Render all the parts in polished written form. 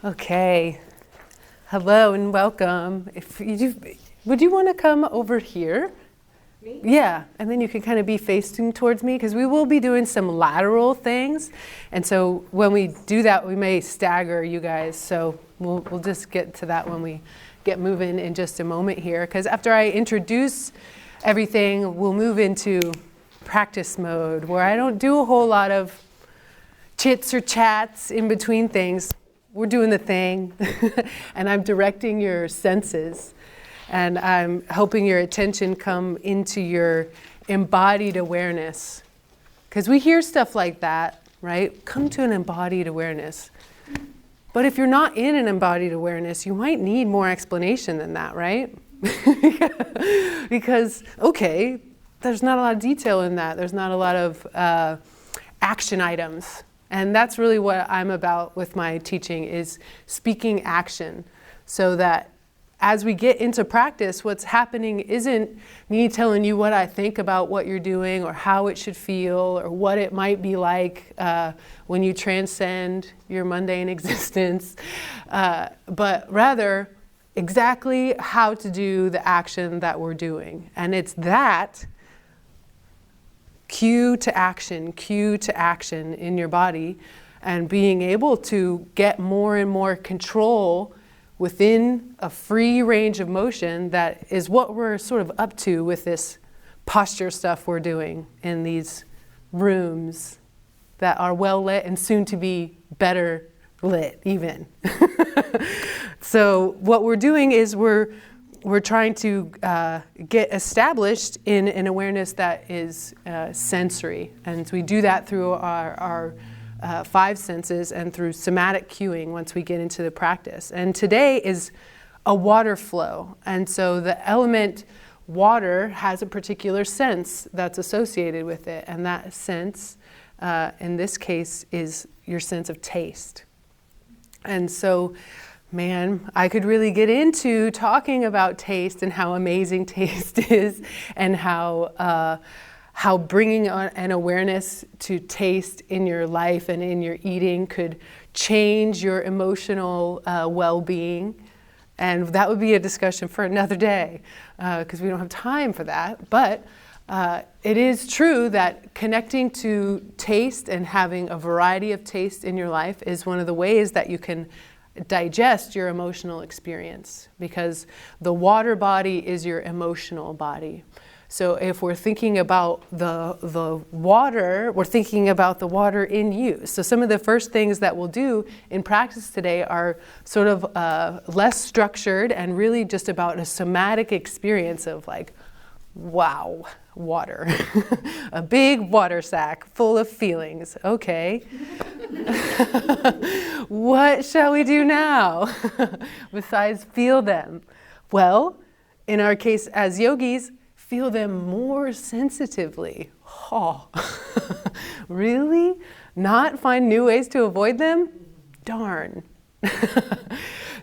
Okay. Hello and welcome. Would you want to come over here? Me? Yeah, and then you can kind of be facing towards me because we will be doing some lateral things. And so when we do that, we may stagger you guys. So we'll just get to that when we get moving in just a moment here. Because after I introduce everything, we'll move into practice mode where I don't do a whole lot of chits or chats in between things. We're doing the thing, and I'm directing your senses, and I'm helping your attention come into your embodied awareness. Because we hear stuff like that, right? Come to an embodied awareness. But if you're not in an embodied awareness, you might need more explanation than that, right? Because, okay, there's not a lot of detail in that. There's not a lot of action items. And that's really what I'm about with my teaching, is speaking action, so that as we get into practice, what's happening isn't me telling you what I think about what you're doing or how it should feel or what it might be like when you transcend your mundane existence, but rather exactly how to do the action that we're doing. And it's that cue to action in your body, and being able to get more and more control within a free range of motion. That is what we're sort of up to with this posture stuff we're doing in these rooms that are well lit and soon to be better lit even. So what we're doing is we're trying to get established in an awareness that is sensory. And so we do that through our five senses and through somatic cueing once we get into the practice. And today is a water flow. And so the element water has a particular sense that's associated with it. And that sense, in this case, is your sense of taste. And so, man, I could really get into talking about taste and how amazing taste is, and how bringing an awareness to taste in your life and in your eating could change your emotional well-being. And that would be a discussion for another day, because we don't have time for that. But it is true that connecting to taste and having a variety of taste in your life is one of the ways that you can digest your emotional experience, because the water body is your emotional body. So if we're thinking about the water, we're thinking about the water in you. So some of the first things that we'll do in practice today are sort of less structured and really just about a somatic experience of like, wow, water. A big water sack full of feelings. Okay. What shall we do now besides feel them? Well, in our case as yogis, feel them more sensitively. Oh, really? Not find new ways to avoid them? Darn.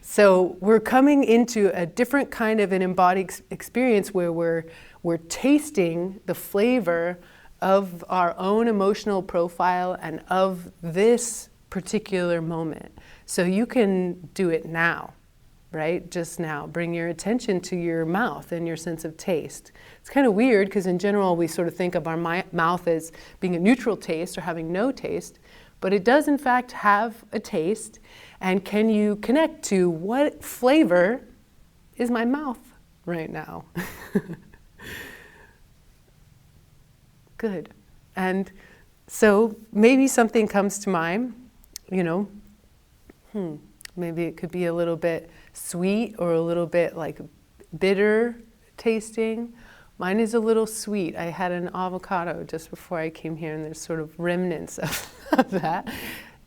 So we're coming into a different kind of an embodied experience where we're tasting the flavor of our own emotional profile and of this particular moment. So you can do it now, right? Just now. Bring your attention to your mouth and your sense of taste. It's kind of weird because in general we sort of think of our mouth as being a neutral taste or having no taste, but it does in fact have a taste. And can you connect to what flavor is my mouth right now? Good. And so maybe something comes to mind, maybe it could be a little bit sweet or a little bit like bitter tasting. Mine is a little sweet. I had an avocado just before I came here, and there's sort of remnants of that.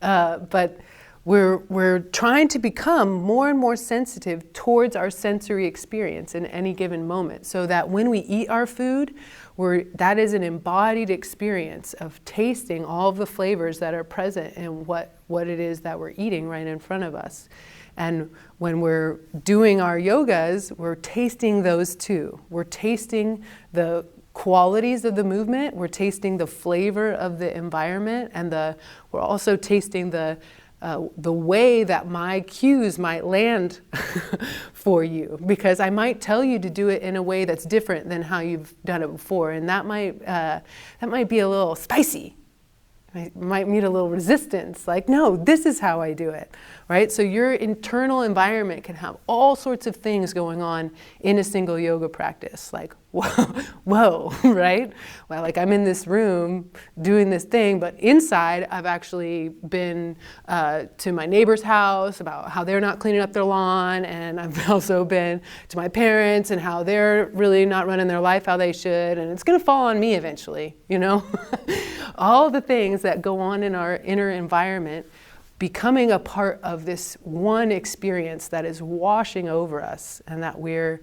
But we're trying to become more and more sensitive towards our sensory experience in any given moment, so that when we eat our food, that is an embodied experience of tasting all of the flavors that are present in what it is that we're eating right in front of us. And when we're doing our yogas, we're tasting those too. We're tasting the qualities of the movement, we're tasting the flavor of the environment, and we're also tasting the the way that my cues might land for you, because I might tell you to do it in a way that's different than how you've done it before, and that might be a little spicy. I might meet a little resistance, like, no, this is how I do it, right? So your internal environment can have all sorts of things going on in a single yoga practice, like, whoa, right? Well, like I'm in this room doing this thing, but inside I've actually been to my neighbor's house about how they're not cleaning up their lawn, and I've also been to my parents and how they're really not running their life how they should, and it's gonna fall on me eventually, you know? All the things that go on in our inner environment becoming a part of this one experience that is washing over us, and that we're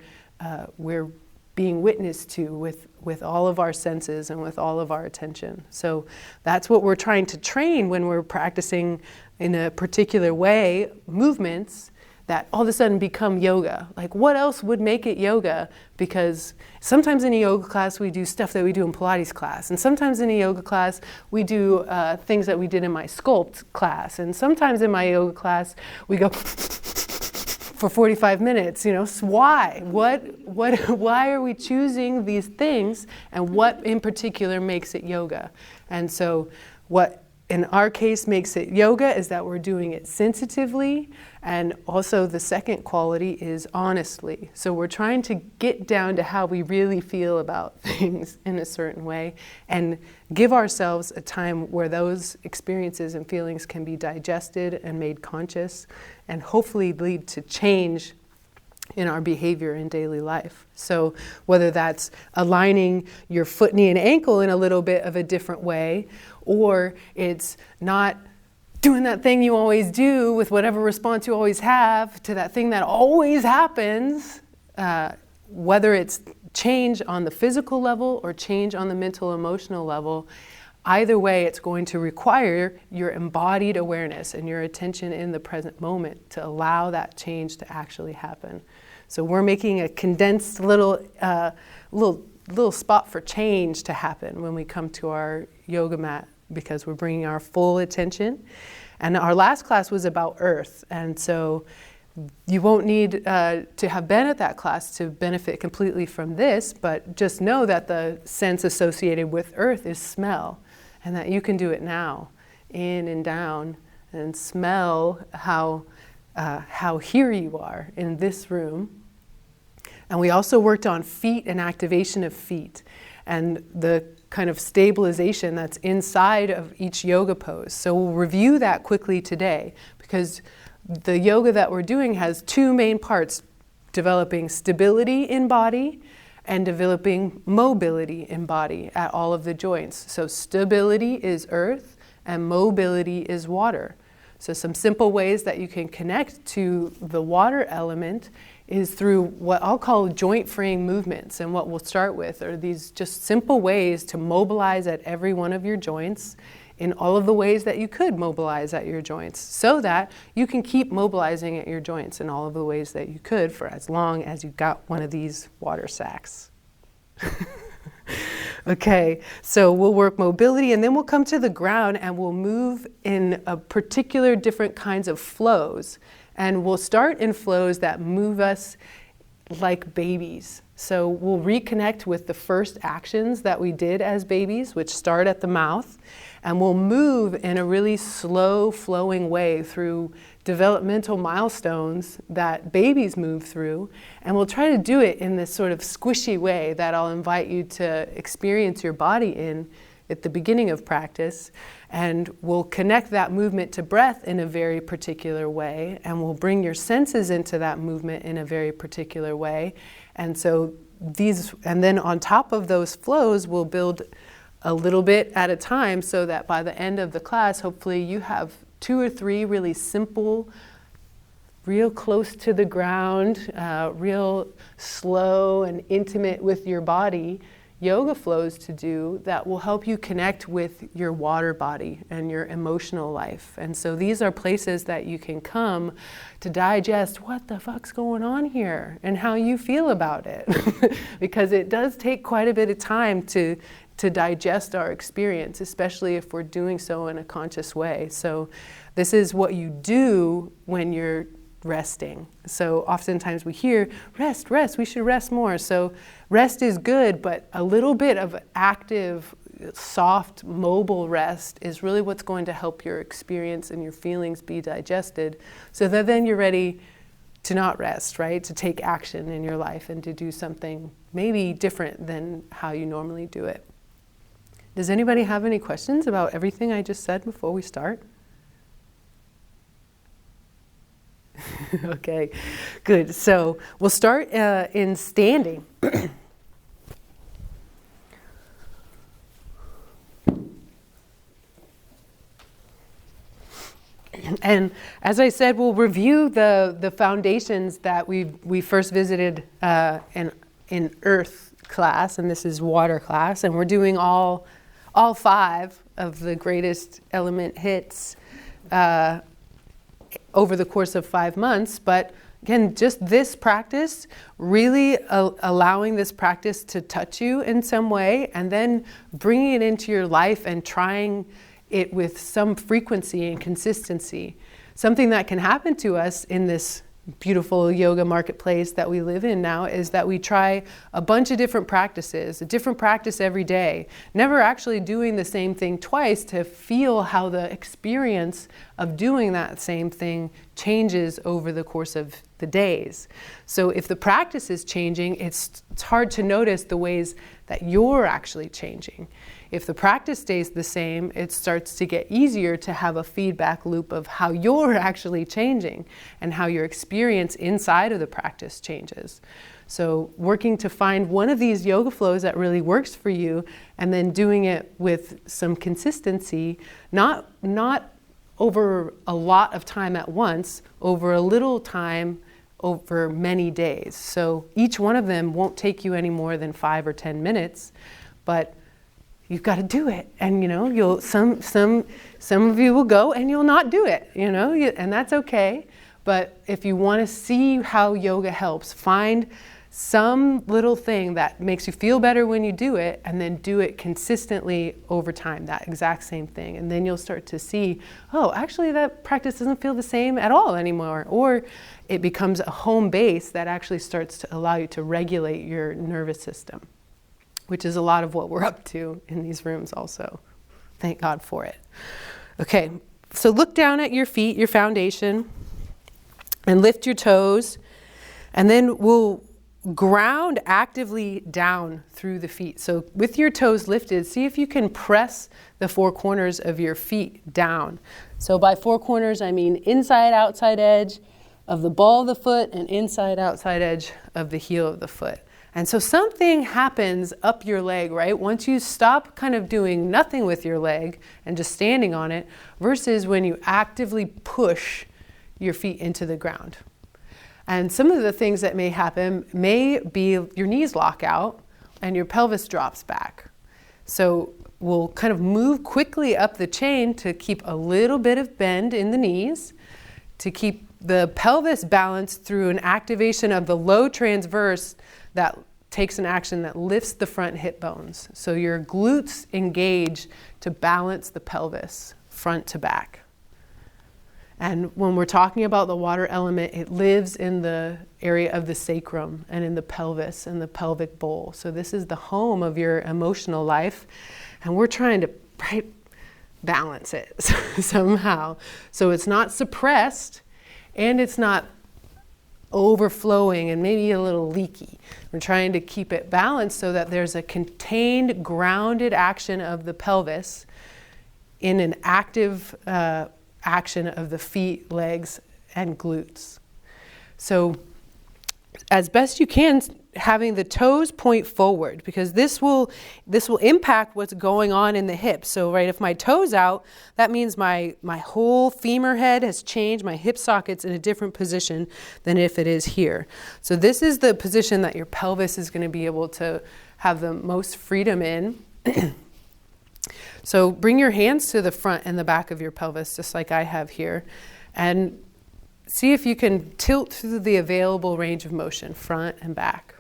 being witnessed to with all of our senses and with all of our attention. So that's what we're trying to train when we're practicing in a particular way, movements that all of a sudden become yoga. Like, what else would make it yoga? Because sometimes in a yoga class we do stuff that we do in Pilates class, and sometimes in a yoga class we do things that we did in my sculpt class, and sometimes in my yoga class we go for 45 minutes, you know. So why? Why are we choosing these things, and what in particular makes it yoga? And so what in our case makes it yoga is that we're doing it sensitively, and also the second quality is honestly. So we're trying to get down to how we really feel about things in a certain way, and give ourselves a time where those experiences and feelings can be digested and made conscious, and hopefully lead to change in our behavior in daily life. So whether that's aligning your foot, knee, and ankle in a little bit of a different way, or it's not doing that thing you always do with whatever response you always have to that thing that always happens, whether it's change on the physical level or change on the mental, emotional level, either way, it's going to require your embodied awareness and your attention in the present moment to allow that change to actually happen. So we're making a condensed little spot for change to happen when we come to our yoga mat, because we're bringing our full attention. And our last class was about earth, and so you won't need to have been at that class to benefit completely from this, but just know that the sense associated with earth is smell, and that you can do it now, in and down, and smell how here you are in this room. And we also worked on feet and activation of feet, and the kind of stabilization that's inside of each yoga pose. So we'll review that quickly today, because the yoga that we're doing has two main parts: developing stability in body and developing mobility in body at all of the joints. So stability is earth and mobility is water. So some simple ways that you can connect to the water element is through what I'll call joint freeing movements. And what we'll start with are these just simple ways to mobilize at every one of your joints in all of the ways that you could mobilize at your joints, so that you can keep mobilizing at your joints in all of the ways that you could for as long as you got one of these water sacks. Okay, so we'll work mobility, and then we'll come to the ground and we'll move in a particular different kinds of flows. And we'll start in flows that move us like babies. So we'll reconnect with the first actions that we did as babies, which start at the mouth, and we'll move in a really slow flowing way through developmental milestones that babies move through. And we'll try to do it in this sort of squishy way that I'll invite you to experience your body in at the beginning of practice. And we'll connect that movement to breath in a very particular way, and we'll bring your senses into that movement in a very particular way. And so and then on top of those flows, we'll build a little bit at a time, so that by the end of the class, hopefully you have 2 or 3 really simple, real close to the ground, real slow and intimate with your body yoga flows to do that will help you connect with your water body and your emotional life. And so these are places that you can come to digest what the fuck's going on here and how you feel about it. Because it does take quite a bit of time to to digest our experience, especially if we're doing so in a conscious way. So this is what you do when you're resting. So oftentimes we hear, rest, we should rest more. So rest is good, but a little bit of active, soft, mobile rest is really what's going to help your experience and your feelings be digested, so that then you're ready to not rest, right? To take action in your life and to do something maybe different than how you normally do it. Does anybody have any questions about everything I just said before we start? Okay, good. So we'll start in standing. And as I said, we'll review the foundations that we first visited in Earth class, and this is water class, and we're doing all 5 of the greatest element hits over the course of 5 months. But again, just this practice, really allowing this practice to touch you in some way, and then bringing it into your life and trying it with some frequency and consistency. Something that can happen to us in this beautiful yoga marketplace that we live in now is that we try a bunch of different practices, a different practice every day, never actually doing the same thing twice to feel how the experience of doing that same thing changes over the course of the days. So if the practice is changing, it's hard to notice the ways that you're actually changing. If the practice stays the same, it starts to get easier to have a feedback loop of how you're actually changing and how your experience inside of the practice changes. So working to find one of these yoga flows that really works for you, and then doing it with some consistency, not over a lot of time at once, over a little time over many days. So each one of them won't take you any more than 5 or 10 minutes, but you've got to do it. And you'll some of you will go and you'll not do it, and that's okay. But if you want to see how yoga helps, find some little thing that makes you feel better when you do it, and then do it consistently over time, that exact same thing. And then you'll start to see, oh, actually that practice doesn't feel the same at all anymore. Or it becomes a home base that actually starts to allow you to regulate your nervous system, which is a lot of what we're up to in these rooms also. Thank God for it. Okay, so look down at your feet, your foundation, and lift your toes, and then we'll ground actively down through the feet. So with your toes lifted, see if you can press the 4 corners of your feet down. So by 4 corners, I mean inside, outside edge of the ball of the foot and inside, outside edge of the heel of the foot. And so something happens up your leg, right? Once you stop kind of doing nothing with your leg and just standing on it, versus when you actively push your feet into the ground. And some of the things that may happen may be your knees lock out and your pelvis drops back. So we'll kind of move quickly up the chain to keep a little bit of bend in the knees, to keep the pelvis balanced through an activation of the low transverse that takes an action that lifts the front hip bones. So your glutes engage to balance the pelvis front to back. And when we're talking about the water element, it lives in the area of the sacrum and in the pelvis and the pelvic bowl. So this is the home of your emotional life, and we're trying to balance it somehow. So it's not suppressed and it's not overflowing and maybe a little leaky. We're trying to keep it balanced so that there's a contained, grounded action of the pelvis in an active action of the feet, legs, and glutes. So as best you can, having the toes point forward, because this will impact what's going on in the hips. So right, if my toe's out, that means my whole femur head has changed, my hip socket's in a different position than if it is here. So this is the position that your pelvis is going to be able to have the most freedom in. So bring your hands to the front and the back of your pelvis, just like I have here, and see if you can tilt through the available range of motion, front and back.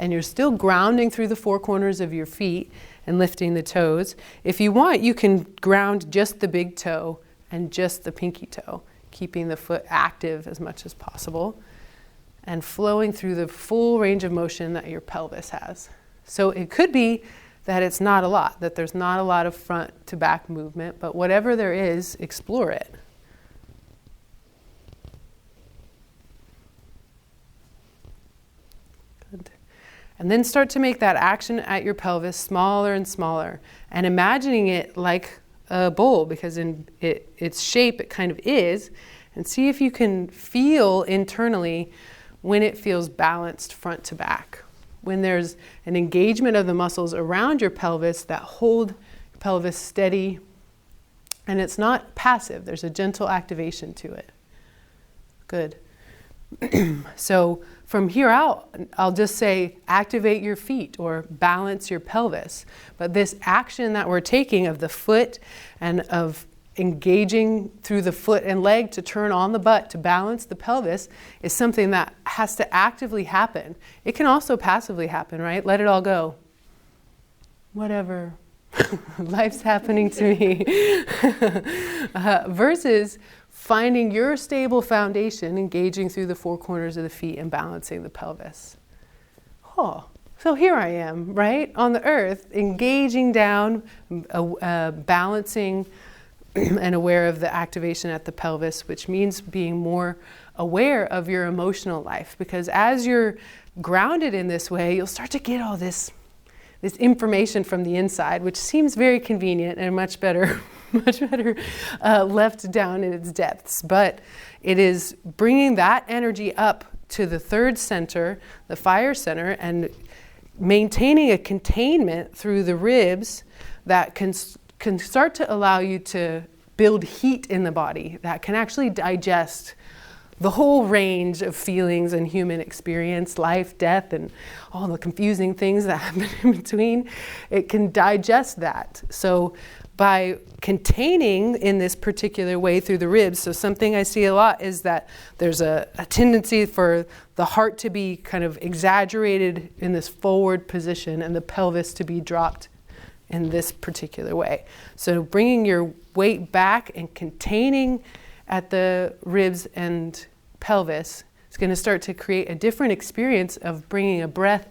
And you're still grounding through the 4 corners of your feet, and lifting the toes. If you want, you can ground just the big toe and just the pinky toe, keeping the foot active as much as possible and flowing through the full range of motion that your pelvis has. So it could be that it's not a lot, that there's not a lot of front to back movement, but whatever there is, explore it. Good. And then start to make that action at your pelvis smaller and smaller, and imagining it like a bowl, because in its shape it kind of is, and see if you can feel internally when it feels balanced front to back. When there's an engagement of the muscles around your pelvis that hold your pelvis steady, and it's not passive, there's a gentle activation to it. Good. So from here out, I'll just say activate your feet or balance your pelvis. But this action that we're taking of the foot and of engaging through the foot and leg to turn on the butt to balance the pelvis is something that has to actively happen. It can also passively happen, right? Let it all go. Whatever. Life's happening to me. Versus finding your stable foundation, engaging through the four corners of the feet and balancing the pelvis. Oh, so here I am, right? On the earth, engaging down, balancing and aware of the activation at the pelvis, which means being more aware of your emotional life. Because as you're grounded in this way, you'll start to get all this information from the inside, which seems very convenient and much better left down in its depths. But it is bringing that energy up to the third center, the fire center, and maintaining a containment through the ribs that can start to allow you to build heat in the body that can actually digest the whole range of feelings and human experience, life, death, and all the confusing things that happen in between. It can digest that. So by containing in this particular way through the ribs, so something I see a lot is that there's a tendency for the heart to be kind of exaggerated in this forward position and the pelvis to be dropped in this particular way. So bringing your weight back and containing at the ribs and pelvis is going to start to create a different experience of bringing a breath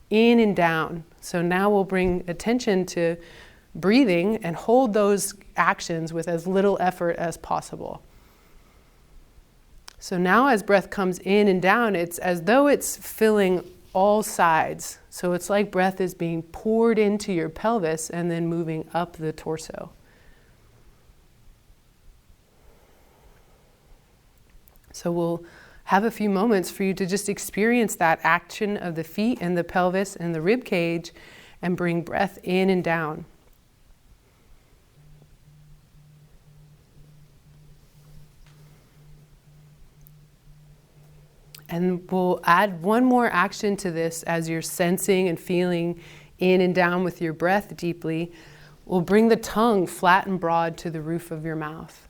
in and down. So now we'll bring attention to breathing and hold those actions with as little effort as possible. So now as breath comes in and down, it's as though it's filling all sides. So it's like breath is being poured into your pelvis and then moving up the torso. So we'll have a few moments for you to just experience that action of the feet and the pelvis and the rib cage and bring breath in and down. And we'll add one more action to this as you're sensing and feeling in and down with your breath deeply. We'll bring the tongue flat and broad to the roof of your mouth.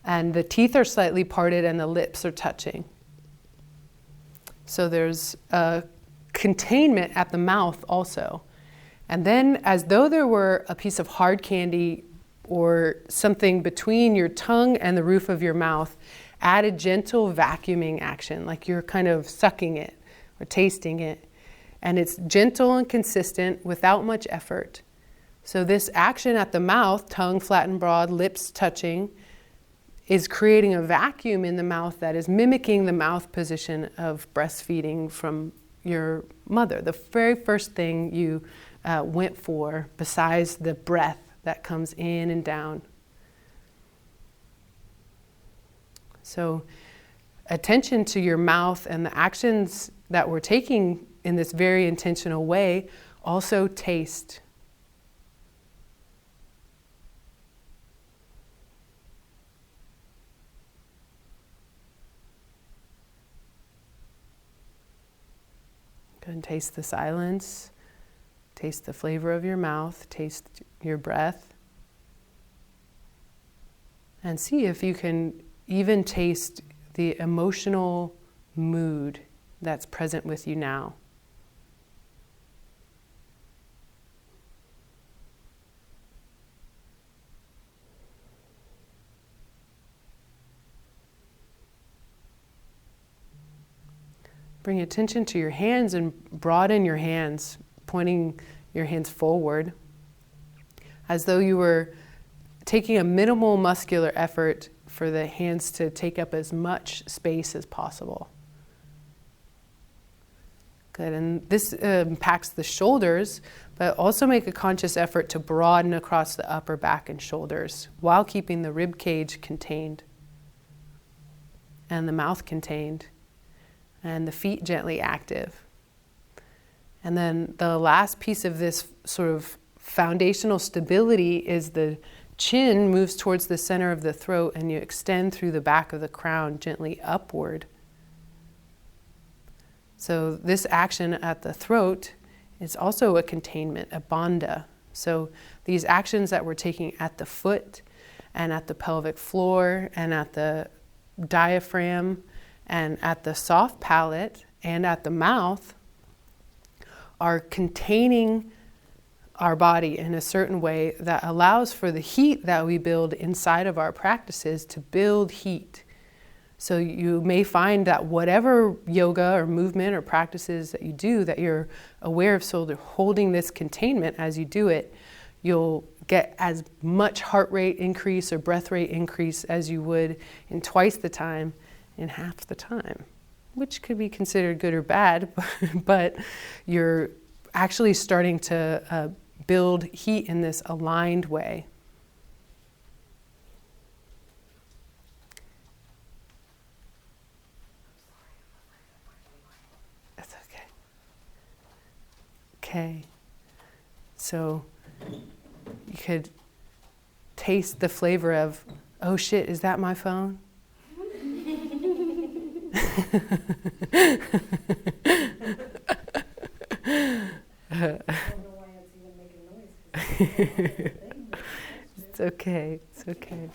And the teeth are slightly parted and the lips are touching. So there's a containment at the mouth also. And then as though there were a piece of hard candy or something between your tongue and the roof of your mouth, add a gentle vacuuming action, like you're kind of sucking it or tasting it. And it's gentle and consistent without much effort. So this action at the mouth, tongue flat and broad, lips touching, is creating a vacuum in the mouth that is mimicking the mouth position of breastfeeding from your mother. The very first thing you went for besides the breath that comes in and down. So attention to your mouth and the actions that we're taking in this very intentional way. Also taste. Go and taste the silence. Taste the flavor of your mouth. Taste your breath. And see if you can even taste the emotional mood that's present with you now. Bring attention to your hands and broaden your hands, pointing your hands forward, as though you were taking a minimal muscular effort for the hands to take up as much space as possible. Good, and this impacts the shoulders, but also make a conscious effort to broaden across the upper back and shoulders while keeping the rib cage contained and the mouth contained and the feet gently active. And then the last piece of this sort of foundational stability is the chin moves towards the center of the throat and you extend through the back of the crown gently upward. So this action at the throat is also a containment, a bandha. So these actions that we're taking at the foot and at the pelvic floor and at the diaphragm and at the soft palate and at the mouth are containing our body in a certain way that allows for the heat that we build inside of our practices to build heat. So you may find that whatever yoga or movement or practices that you do, that you're aware of sort of holding this containment as you do it, you'll get as much heart rate increase or breath rate increase as you would in twice the time in half the time, which could be considered good or bad, but you're actually starting to build heat in this aligned way. Okay, so you could taste the flavor of, oh shit, is that my phone? It's okay, it's okay.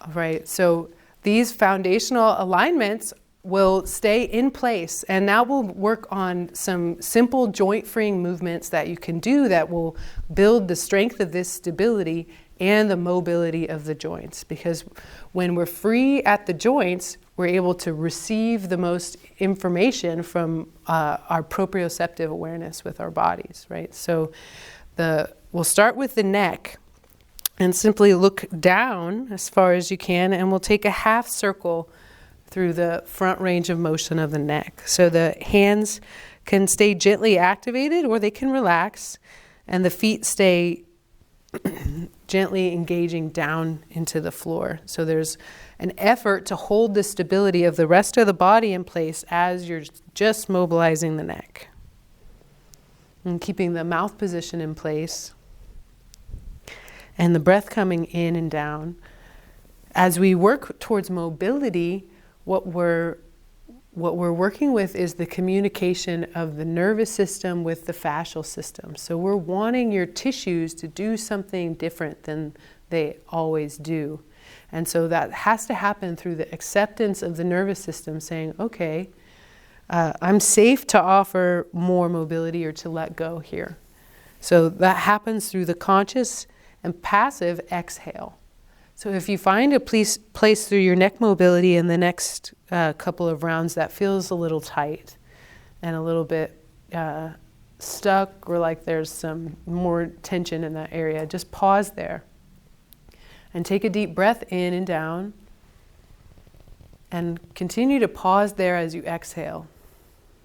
All right, so these foundational alignments will stay in place, and now we'll work on some simple joint freeing movements that you can do that will build the strength of this stability and the mobility of the joints, because when we're free at the joints, we're able to receive the most information from our proprioceptive awareness with our bodies, right? So we'll start with the neck and simply look down as far as you can, and we'll take a half circle through the front range of motion of the neck. So the hands can stay gently activated or they can relax, and the feet stay gently engaging down into the floor. So there's an effort to hold the stability of the rest of the body in place as you're just mobilizing the neck. And keeping the mouth position in place and the breath coming in and down. As we work towards mobility, what we're working with is the communication of the nervous system with the fascial system. So we're wanting your tissues to do something different than they always do. And so that has to happen through the acceptance of the nervous system saying, okay, I'm safe to offer more mobility or to let go here. So that happens through the conscious and passive exhale. So if you find a place through your neck mobility in the next couple of rounds that feels a little tight and a little bit stuck, or like there's some more tension in that area, just pause there and take a deep breath in and down, and continue to pause there as you exhale.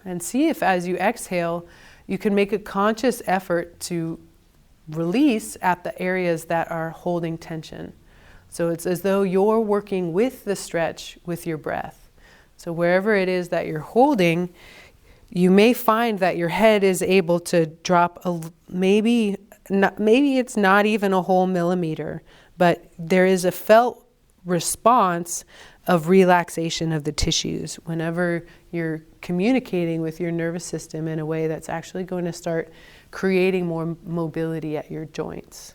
And see if as you exhale, you can make a conscious effort to release at the areas that are holding tension. So it's as though you're working with the stretch with your breath. So wherever it is that you're holding, you may find that your head is able to drop maybe it's not even a whole millimeter, but there is a felt response of relaxation of the tissues whenever you're communicating with your nervous system in a way that's actually going to start creating more mobility at your joints.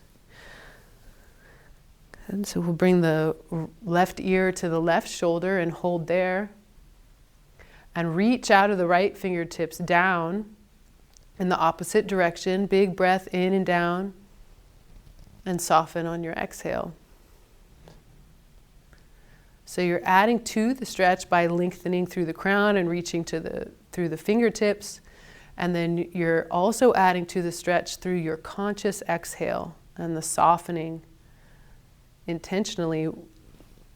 And so we'll bring the left ear to the left shoulder and hold there. And reach out of the right fingertips down in the opposite direction. Big breath in and down. And soften on your exhale. So you're adding to the stretch by lengthening through the crown and reaching through the fingertips. And then you're also adding to the stretch through your conscious exhale and the softening intentionally.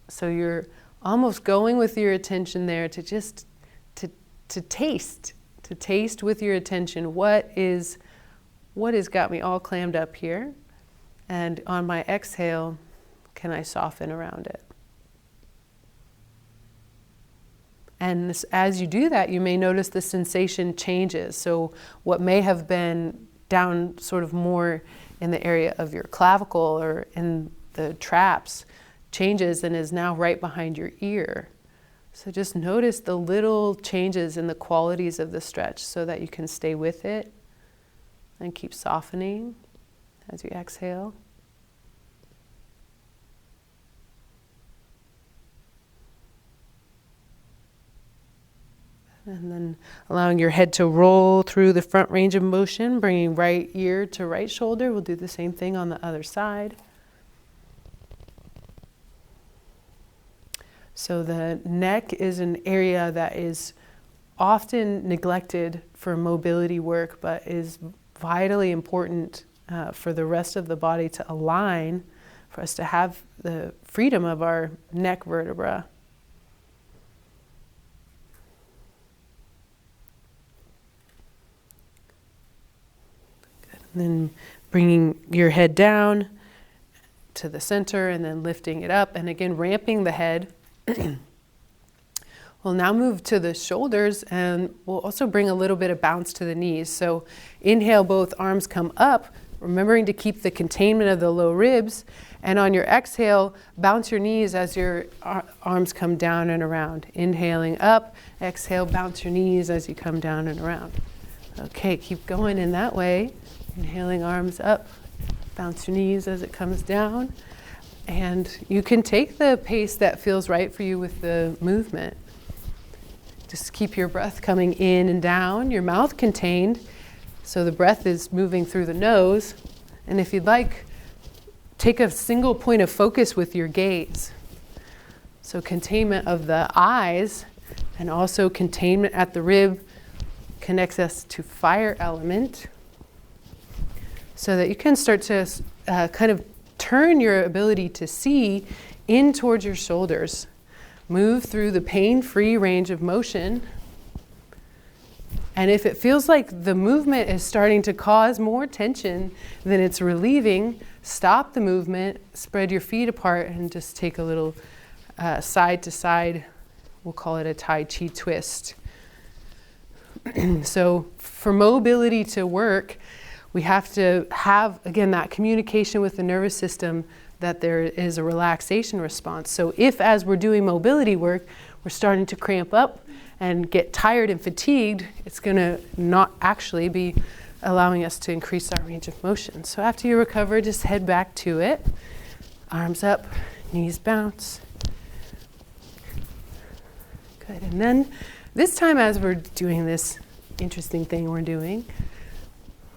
So you're almost going with your attention there to just to taste with your attention what has got me all clammed up here, and on my exhale, can I soften around it? And as you do that, you may notice the sensation changes. So what may have been down sort of more in the area of your clavicle or in the traps changes and is now right behind your ear. So just notice the little changes in the qualities of the stretch so that you can stay with it and keep softening as you exhale. And then allowing your head to roll through the front range of motion, bringing right ear to right shoulder. We'll do the same thing on the other side. So the neck is an area that is often neglected for mobility work, but is vitally important for the rest of the body to align, for us to have the freedom of our neck vertebra. Good. And then bringing your head down to the center and then lifting it up, and again ramping the head. We'll now move to the shoulders, and we'll also bring a little bit of bounce to the knees. So inhale, both arms come up, remembering to keep the containment of the low ribs. And on your exhale, bounce your knees as your arms come down and around. Inhaling up, exhale, bounce your knees as you come down and around. Okay, keep going in that way. Inhaling, arms up, bounce your knees as it comes down. And you can take the pace that feels right for you with the movement. Just keep your breath coming in and down, your mouth contained, so the breath is moving through the nose. And if you'd like, take a single point of focus with your gaze. So containment of the eyes and also containment at the rib connects us to fire element, so that you can start to kind of turn your ability to see in towards your shoulders. Move through the pain-free range of motion. And if it feels like the movement is starting to cause more tension than it's relieving, stop the movement, spread your feet apart, and just take a little side to side. We'll call it a Tai Chi twist. So for mobility to work, we have to have, again, that communication with the nervous system that there is a relaxation response. So if, as we're doing mobility work, we're starting to cramp up and get tired and fatigued, it's going to not actually be allowing us to increase our range of motion. So after you recover, just head back to it. Arms up, knees bounce. Good. And then this time, as we're doing this interesting thing we're doing,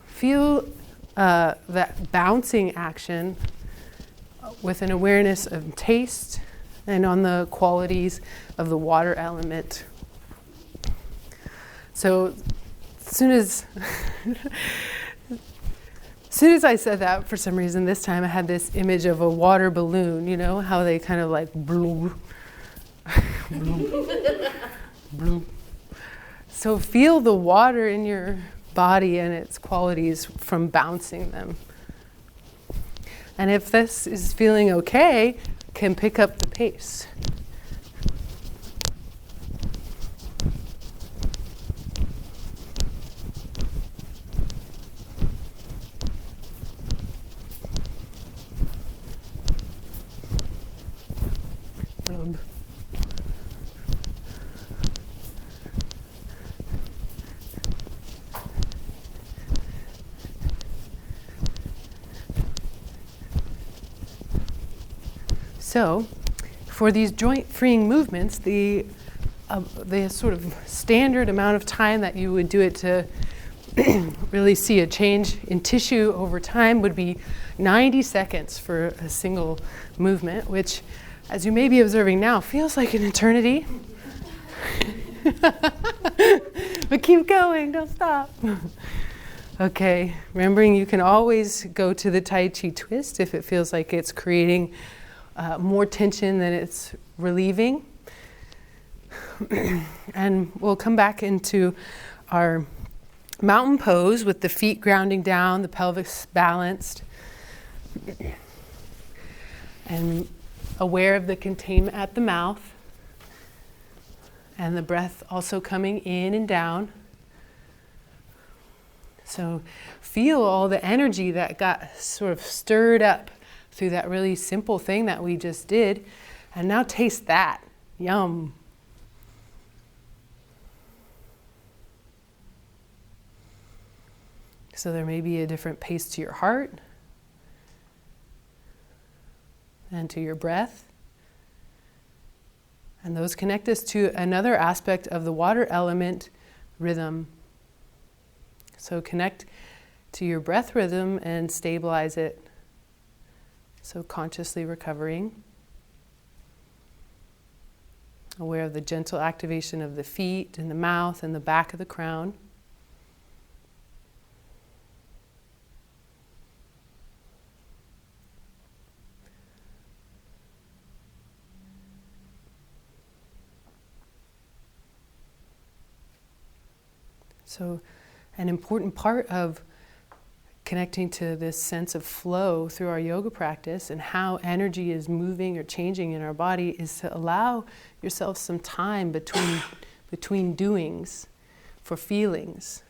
feel that bouncing action with an awareness of taste and on the qualities of the water element. So as soon as I said that, for some reason this time I had this image of a water balloon, you know, how they kind of like bloom, bloom, bloom. So feel the water in your body and its qualities from bouncing them. And if this is feeling okay, can pick up the pace. So, for these joint-freeing movements, the sort of standard amount of time that you would do it to really see a change in tissue over time would be 90 seconds for a single movement, which as you may be observing now, feels like an eternity. But keep going, don't stop. Okay, remembering you can always go to the Tai Chi twist if it feels like it's creating more tension than it's relieving. And we'll come back into our mountain pose with the feet grounding down, the pelvis balanced, and aware of the containment at the mouth, and the breath also coming in and down. So feel all the energy that got sort of stirred up through that really simple thing that we just did, and now taste that. Yum. So there may be a different pace to your heart and to your breath. And those connect us to another aspect of the water element, rhythm. So connect to your breath rhythm and stabilize it. So consciously recovering. Aware of the gentle activation of the feet and the mouth and the back of the crown. So an important part of connecting to this sense of flow through our yoga practice and how energy is moving or changing in our body is to allow yourself some time between doings for feelings.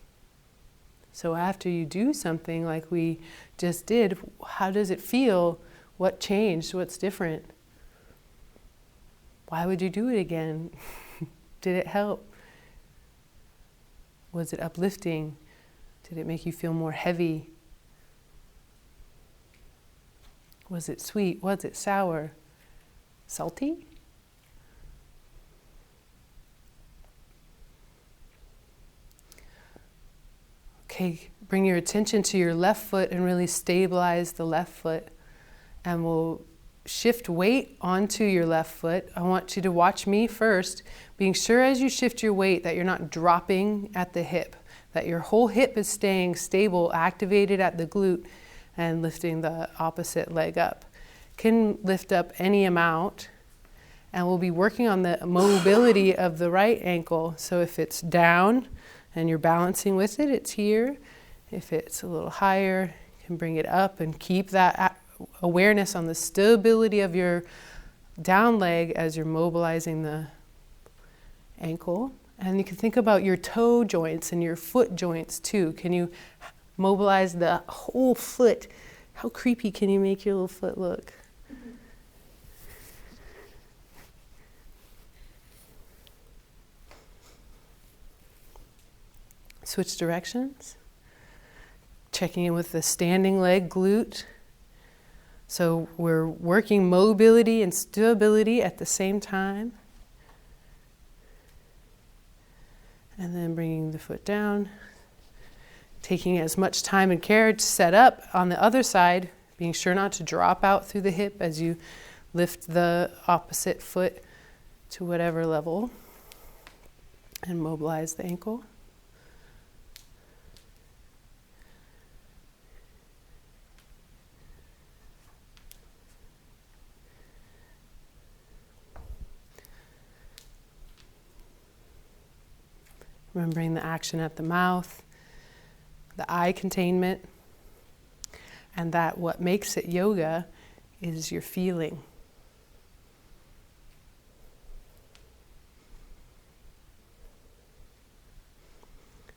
So after you do something like we just did, how does it feel? What changed? What's different? Why would you do it again? Did it help? Was it uplifting? Did it make you feel more heavy? Was it sweet? Was it sour? Salty? Okay, bring your attention to your left foot and really stabilize the left foot. And we'll shift weight onto your left foot. I want you to watch me first, being sure as you shift your weight that you're not dropping at the hip, that your whole hip is staying stable, activated at the glute, and lifting the opposite leg up. Can lift up any amount, and we'll be working on the mobility of the right ankle. So if it's down and you're balancing with it, it's here. If it's a little higher, you can bring it up and keep that awareness on the stability of your down leg as you're mobilizing the ankle. And you can think about your toe joints and your foot joints too. Can you mobilize the whole foot? How creepy can you make your little foot look? Switch directions. Checking in with the standing leg glute. So we're working mobility and stability at the same time. And then bringing the foot down. Taking as much time and care to set up on the other side, being sure not to drop out through the hip as you lift the opposite foot to whatever level. And mobilize the ankle. Remembering the action at the mouth, the eye containment, and that what makes it yoga is your feeling.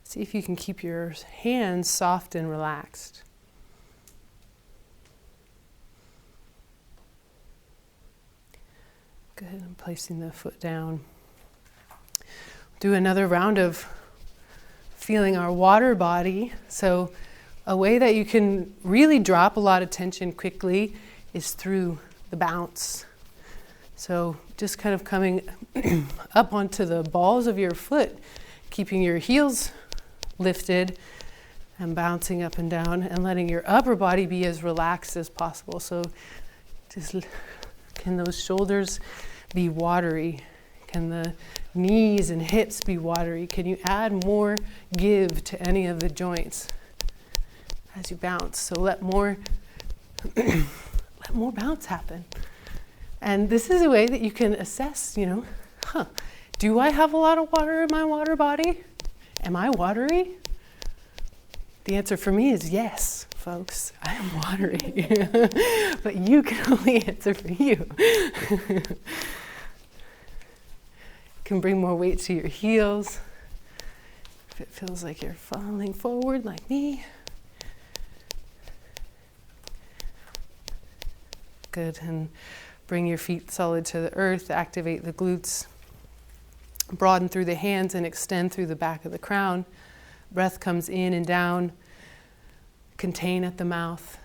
See if you can keep your hands soft and relaxed. Good, I'm placing the foot down. Do another round of feeling our water body. So a way that you can really drop a lot of tension quickly is through the bounce. So just kind of coming up onto the balls of your foot, keeping your heels lifted and bouncing up and down and letting your upper body be as relaxed as possible. So just Can those shoulders be watery? Can the knees and hips be watery? Can you add more give to any of the joints as you bounce? So let more bounce happen. And this is a way that you can assess, do I have a lot of water in my water body? Am I watery? The answer for me is yes, folks. I am watery. But you can only answer for you. You can bring more weight to your heels. If it feels like you're falling forward like me. Good. And bring your feet solid to the earth. Activate the glutes. Broaden through the hands and extend through the back of the crown. Breath comes in and down. Contain at the mouth.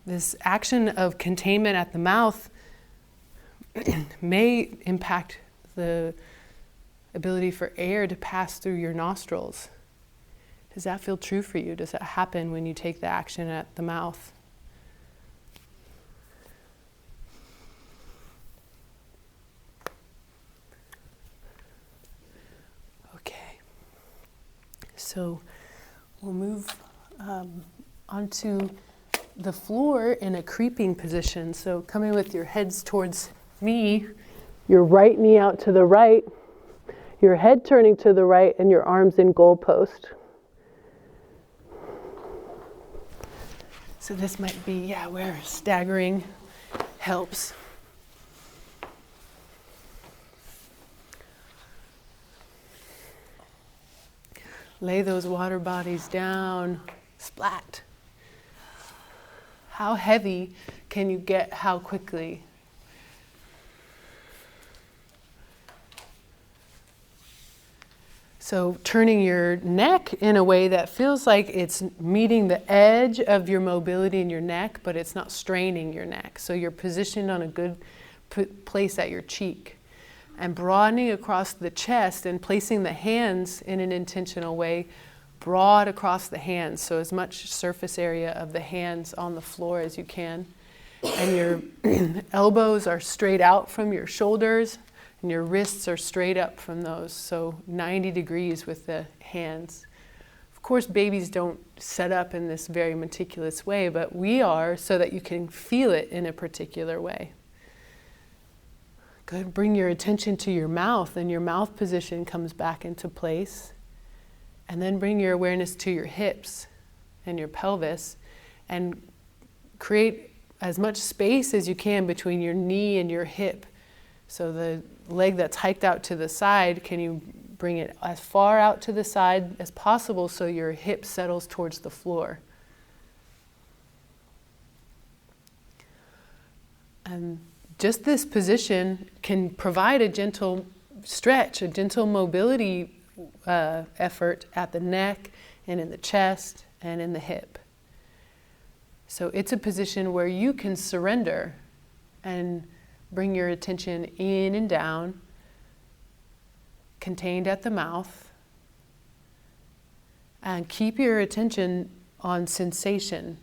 This action of containment at the mouth may impact the ability for air to pass through your nostrils. Does that feel true for you? Does that happen when you take the action at the mouth? Okay. So we'll move onto the floor in a creeping position. So coming with your heads towards me, your right knee out to the right, your head turning to the right, and your arms in goalpost. So this might be, where staggering helps. Lay those water bodies down, splat. How heavy can you get, how quickly? So turning your neck in a way that feels like it's meeting the edge of your mobility in your neck, but it's not straining your neck. So you're positioned on a good place at your cheek. And broadening across the chest and placing the hands in an intentional way, broad across the hands. So as much surface area of the hands on the floor as you can. And your elbows are straight out from your shoulders. And your wrists are straight up from those, so 90 degrees with the hands. Of course, babies don't set up in this very meticulous way, but we are, so that you can feel it in a particular way. Good. Bring your attention to your mouth, and your mouth position comes back into place. And then bring your awareness to your hips and your pelvis, and create as much space as you can between your knee and your hip. So the leg that's hiked out to the side, can you bring it as far out to the side as possible so your hip settles towards the floor? And just this position can provide a gentle stretch, a gentle mobility effort at the neck and in the chest and in the hip. So it's a position where you can surrender and bring your attention in and down, contained at the mouth, and keep your attention on sensation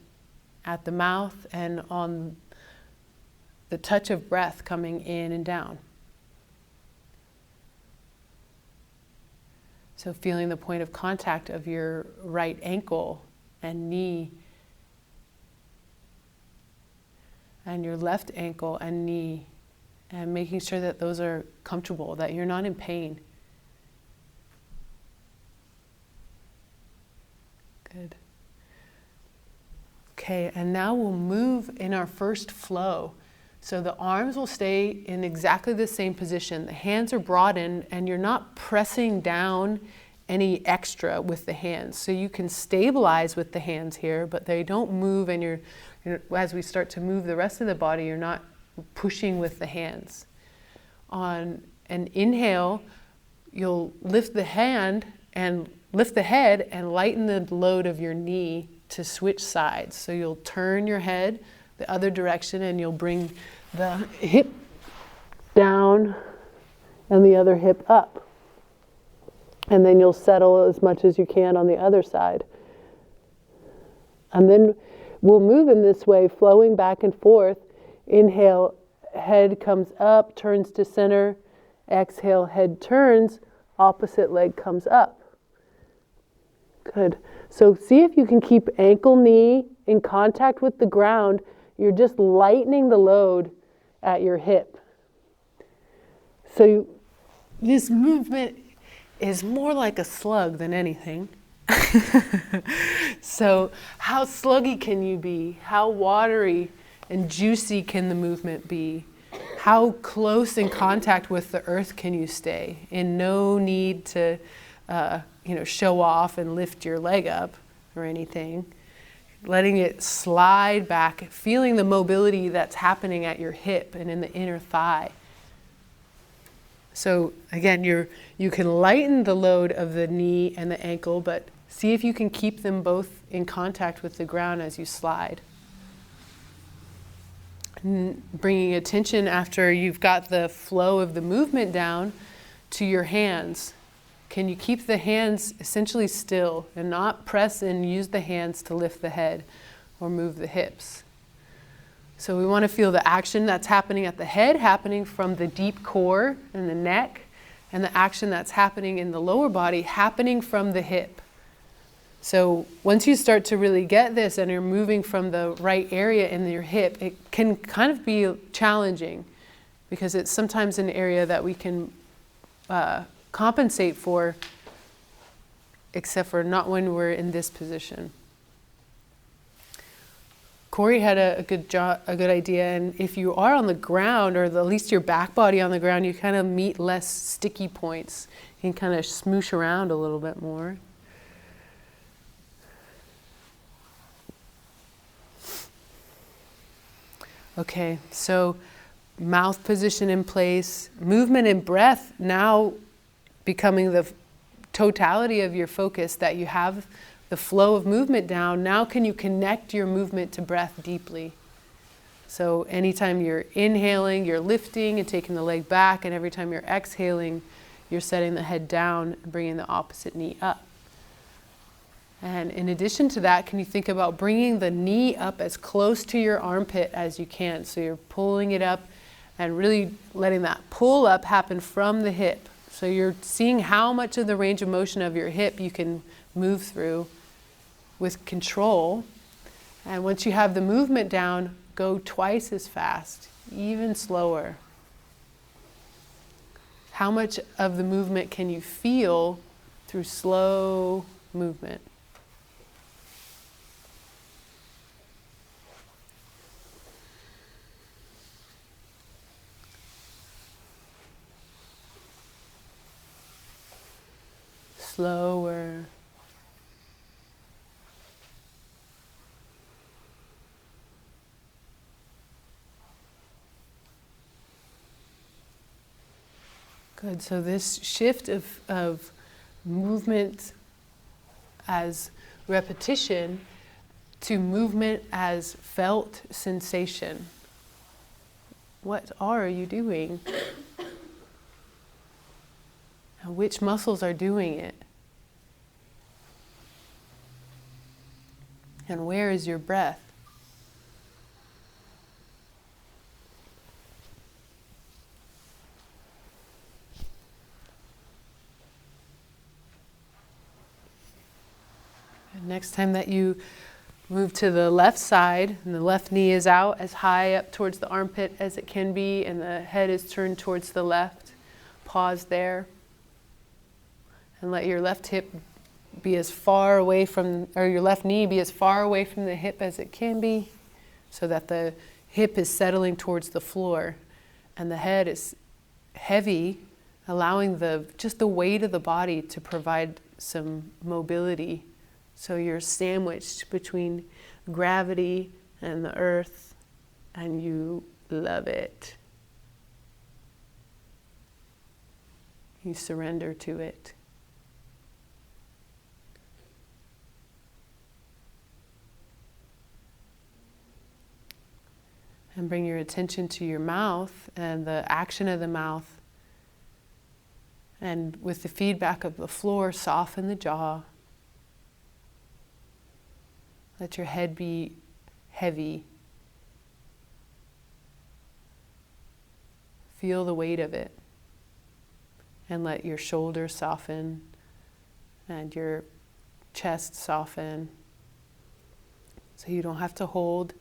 at the mouth and on the touch of breath coming in and down. So feeling the point of contact of your right ankle and knee, and your left ankle and knee, and making sure that those are comfortable, that you're not in pain. Good. Okay, and now we'll move in our first flow. So the arms will stay in exactly the same position. The hands are broadened, and you're not pressing down any extra with the hands. So you can stabilize with the hands here, but they don't move, and as we start to move the rest of the body, you're not pushing with the hands. On an inhale, you'll lift the hand and lift the head and lighten the load of your knee to switch sides. So you'll turn your head the other direction, and you'll bring the hip down and the other hip up. And then you'll settle as much as you can on the other side. And then we'll move in this way, flowing back and forth, Inhale, head comes up, turns to center. Exhale, head turns, opposite leg comes up. Good. So see if you can keep ankle, knee in contact with the ground. You're just lightening the load at your hip. So this movement is more like a slug than anything. So how sluggy can you be? How watery and juicy can the movement be? How close in contact with the earth can you stay? In no need to show off and lift your leg up or anything. Letting it slide back, feeling the mobility that's happening at your hip and in the inner thigh. So again, you can lighten the load of the knee and the ankle, but see if you can keep them both in contact with the ground as you slide. And bringing attention after you've got the flow of the movement down to your hands. Can you keep the hands essentially still and not press and use the hands to lift the head or move the hips? So we want to feel the action that's happening at the head, happening from the deep core and the neck, and the action that's happening in the lower body, happening from the hip. So once you start to really get this and you're moving from the right area in your hip, it can kind of be challenging because it's sometimes an area that we can compensate for, except for not when we're in this position. Corey had a good idea, and if you are on the ground, or at least your back body on the ground, you kind of meet less sticky points. You can kind of smoosh around a little bit more. Okay, so mouth position in place, movement and breath now becoming the totality of your focus, that you have the flow of movement down. Now can you connect your movement to breath deeply? So anytime you're inhaling, you're lifting and taking the leg back, and every time you're exhaling, you're setting the head down and bringing the opposite knee up. And in addition to that, can you think about bringing the knee up as close to your armpit as you can? So you're pulling it up and really letting that pull up happen from the hip. So you're seeing how much of the range of motion of your hip you can move through with control. And once you have the movement down, go twice as fast, even slower. How much of the movement can you feel through slow movement? Slower. Good. So this shift of movement as repetition to movement as felt sensation. What are you doing? And which muscles are doing it? And where is your breath? And next time that you move to the left side, and the left knee is out as high up towards the armpit as it can be, and the head is turned towards the left, pause there. And let your left hip be as far away from, or your left knee be as far away from the hip as it can be, so that the hip is settling towards the floor and the head is heavy, allowing just the weight of the body to provide some mobility. So you're sandwiched between gravity and the earth, and you love it. You surrender to it. And bring your attention to your mouth and the action of the mouth. And with the feedback of the floor, soften the jaw. Let your head be heavy. Feel the weight of it. And let your shoulders soften and your chest soften. So you don't have to hold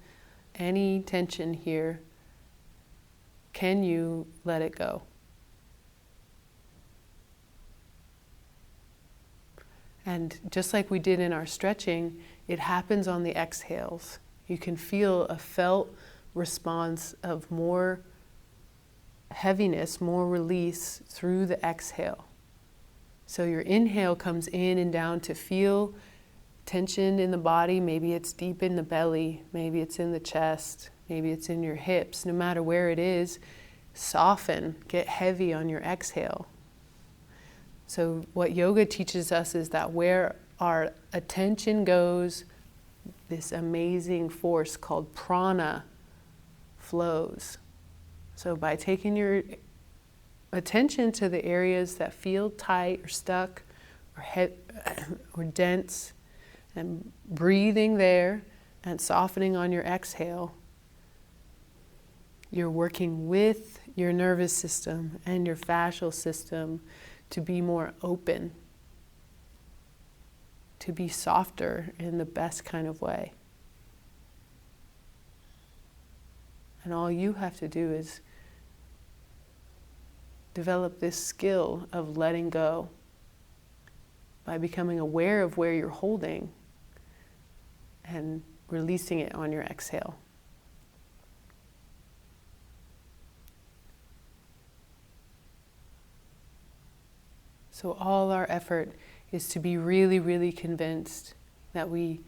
any tension here. Can you let it go? And just like we did in our stretching, it happens on the exhales. You can feel a felt response of more heaviness, more release through the exhale. So your inhale comes in and down to feel tension in the body. Maybe it's deep in the belly, maybe it's in the chest, maybe it's in your hips. No matter where it is, soften, get heavy on your exhale. So what yoga teaches us is that where our attention goes, this amazing force called prana flows. So by taking your attention to the areas that feel tight or stuck or dense, and breathing there and softening on your exhale, you're working with your nervous system and your fascial system to be more open, to be softer in the best kind of way. And all you have to do is develop this skill of letting go by becoming aware of where you're holding and releasing it on your exhale. So all our effort is to be really, really convinced that we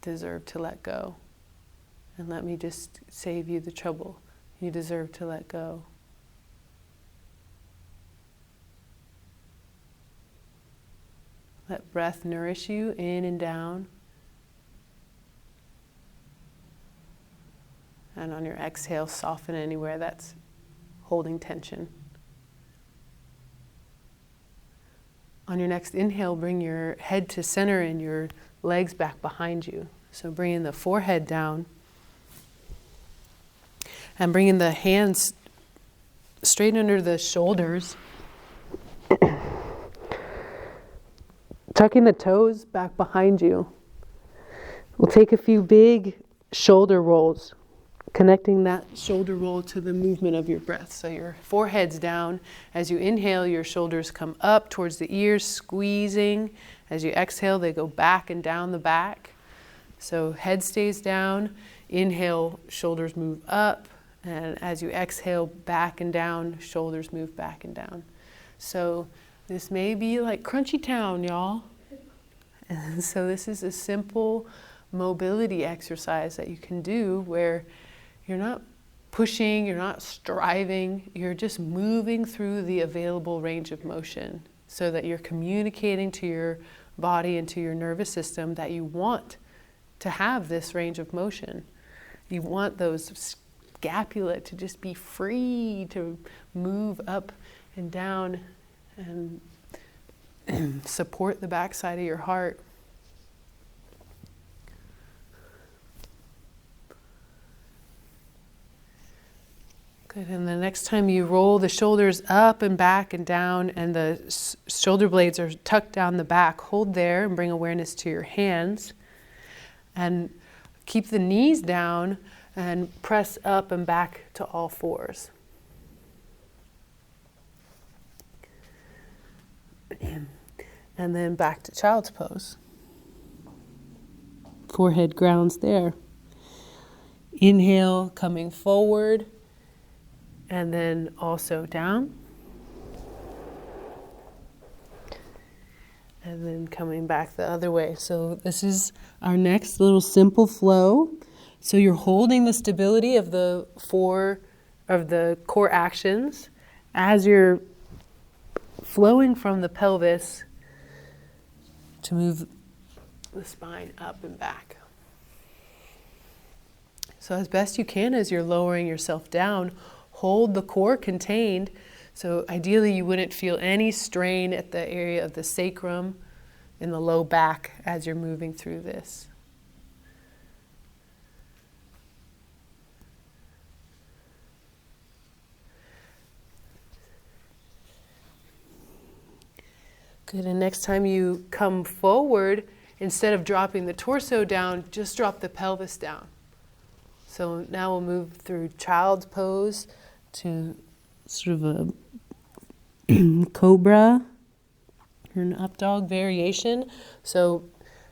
deserve to let go. And let me just save you the trouble. You deserve to let go. Let breath nourish you in and down. And on your exhale, soften anywhere that's holding tension. On your next inhale, bring your head to center and your legs back behind you. So bringing the forehead down and bringing the hands straight under the shoulders. Tucking the toes back behind you. We'll take a few big shoulder rolls, connecting that shoulder roll to the movement of your breath. So your forehead's down. As you inhale, your shoulders come up towards the ears, squeezing. As you exhale, they go back and down the back. So head stays down. Inhale, shoulders move up. And as you exhale, back and down, shoulders move back and down. So this may be like Crunchy Town, y'all. And so this is a simple mobility exercise that you can do where you're not pushing, you're not striving, you're just moving through the available range of motion so that you're communicating to your body and to your nervous system that you want to have this range of motion. You want those scapula to just be free to move up and down and support the backside of your heart. Good. And the next time you roll the shoulders up and back and down and the shoulder blades are tucked down the back, hold there and bring awareness to your hands. And keep the knees down and press up and back to all fours. And then back to child's pose. Forehead grounds there. Inhale, coming forward, and then also down. And then coming back the other way. So this is our next little simple flow. So you're holding the stability of the core actions as you're flowing from the pelvis to move the spine up and back. So as best you can, as you're lowering yourself down, hold the core contained. So ideally you wouldn't feel any strain at the area of the sacrum in the low back as you're moving through this. Good, and next time you come forward, instead of dropping the torso down, just drop the pelvis down. So now we'll move through child's pose to sort of a cobra or an up dog variation. So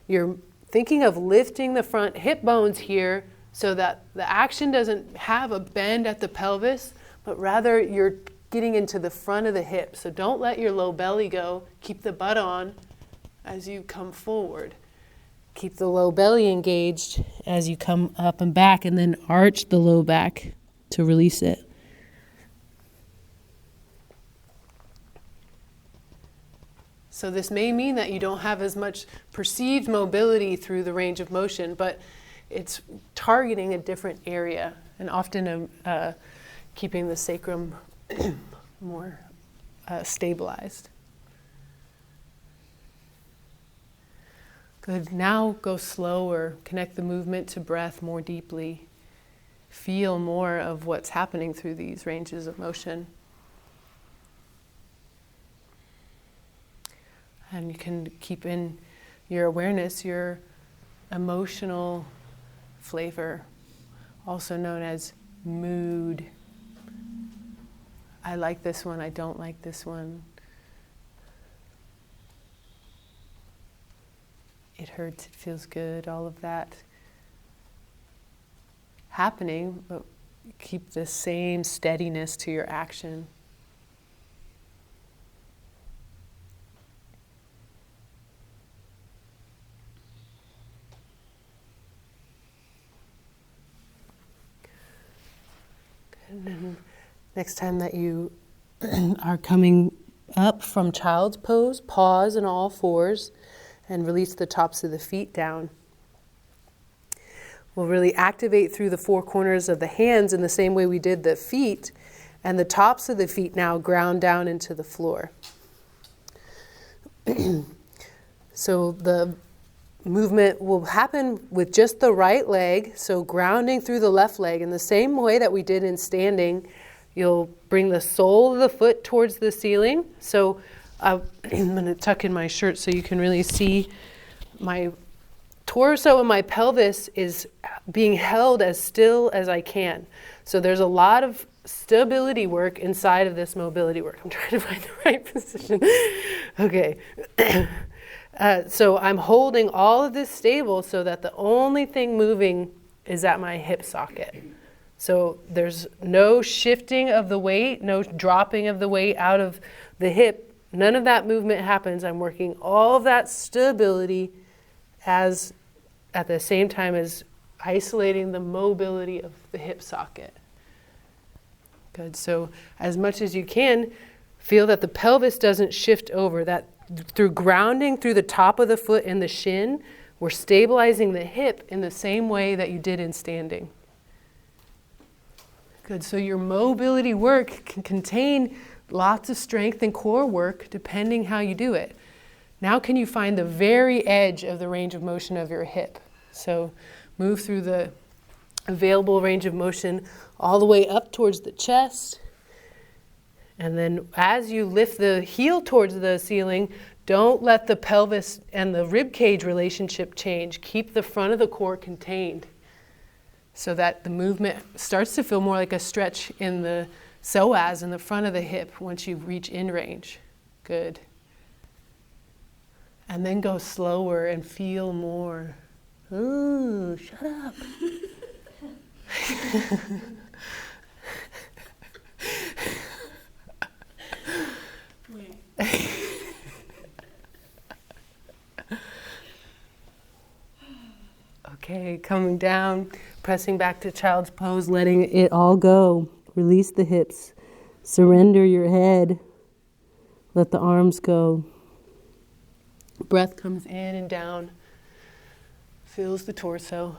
you're thinking of lifting the front hip bones here so that the action doesn't have a bend at the pelvis, but rather you're getting into the front of the hip. So don't let your low belly go. Keep the butt on as you come forward. Keep the low belly engaged as you come up and back, and then arch the low back to release it. So this may mean that you don't have as much perceived mobility through the range of motion, but it's targeting a different area, and often keeping the sacrum more stabilized. Good. Now go slower. Connect the movement to breath more deeply. Feel more of what's happening through these ranges of motion. And you can keep in your awareness your emotional flavor, also known as mood. I like this one, I don't like this one. It hurts, it feels good, all of that happening, but keep the same steadiness to your action. And then next time that you are coming up from child's pose, pause in all fours and release the tops of the feet down. We'll really activate through the four corners of the hands in the same way we did the feet, and the tops of the feet now ground down into the floor. So the movement will happen with just the right leg, so grounding through the left leg in the same way that we did in standing. You'll bring the sole of the foot towards the ceiling. So I'm going to tuck in my shirt so you can really see my torso and my pelvis is being held as still as I can. So there's a lot of stability work inside of this mobility work. I'm trying to find the right position. Okay. So I'm holding all of this stable so that the only thing moving is at my hip socket. So there's no shifting of the weight, no dropping of the weight out of the hip. None of that movement happens. I'm working all of that stability as at the same time as isolating the mobility of the hip socket. Good. So as much as you can, feel that the pelvis doesn't shift over, that through grounding through the top of the foot and the shin, we're stabilizing the hip in the same way that you did in standing. Good. So your mobility work can contain lots of strength and core work depending how you do it. Now can you find the very edge of the range of motion of your hip? So move through the available range of motion all the way up towards the chest. And then as you lift the heel towards the ceiling, don't let the pelvis and the rib cage relationship change. Keep the front of the core contained so that the movement starts to feel more like a stretch in the psoas in the front of the hip once you reach in range. Good. And then go slower and feel more. Ooh, shut up. Okay, coming down, pressing back to child's pose, letting it all go. Release the hips. Surrender your head. Let the arms go. Breath comes in and down. Fills the torso.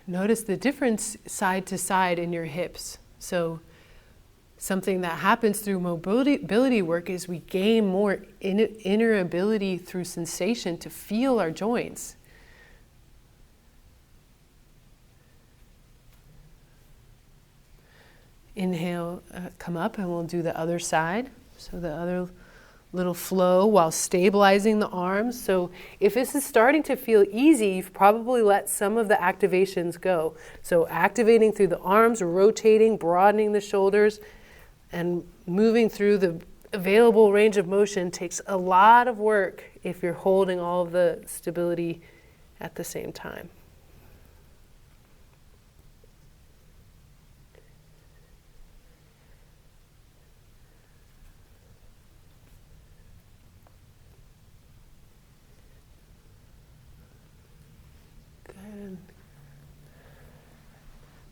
Notice the difference side to side in your hips. So something that happens through mobility work is we gain more inner ability through sensation to feel our joints. Inhale, come up, and we'll do the other side. So the other little flow while stabilizing the arms. So if this is starting to feel easy, you've probably let some of the activations go. So activating through the arms, rotating, broadening the shoulders, and moving through the available range of motion takes a lot of work if you're holding all of the stability at the same time.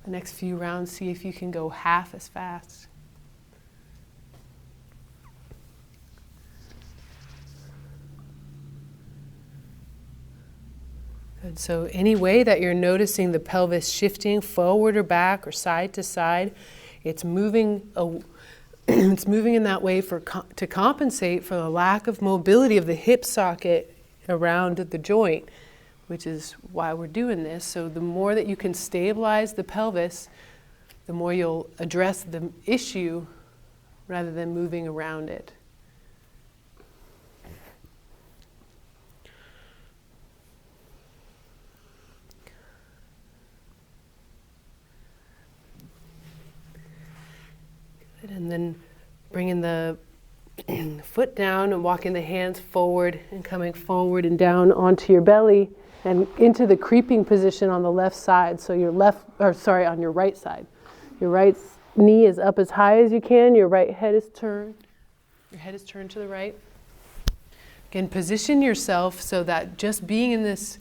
The next few rounds, see if you can go half as fast. Good. So any way that you're noticing the pelvis shifting forward or back or side to side, it's moving. It's moving in that way to compensate for the lack of mobility of the hip socket around the joint, which is why we're doing this. So the more that you can stabilize the pelvis, the more you'll address the issue rather than moving around it. Good. And then bringing the foot down and walking the hands forward and coming forward and down onto your belly and into the creeping position on the left side. So on your right side. Your right knee is up as high as you can. Your right head is turned. Your head is turned to the right. Again, position yourself so that just being in this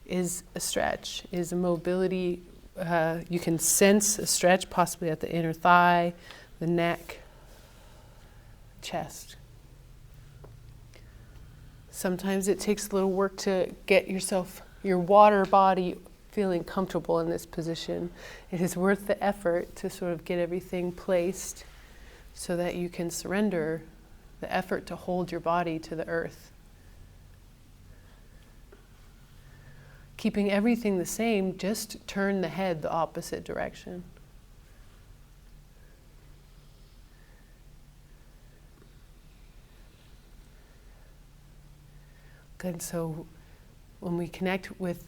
is a stretch, is a mobility. You can sense a stretch possibly at the inner thigh, the neck, chest. Sometimes it takes a little work to get your water body feeling comfortable in this position. It is worth the effort to sort of get everything placed so that you can surrender the effort to hold your body to the earth. Keeping everything the same, just turn the head the opposite direction. Good. So when we connect with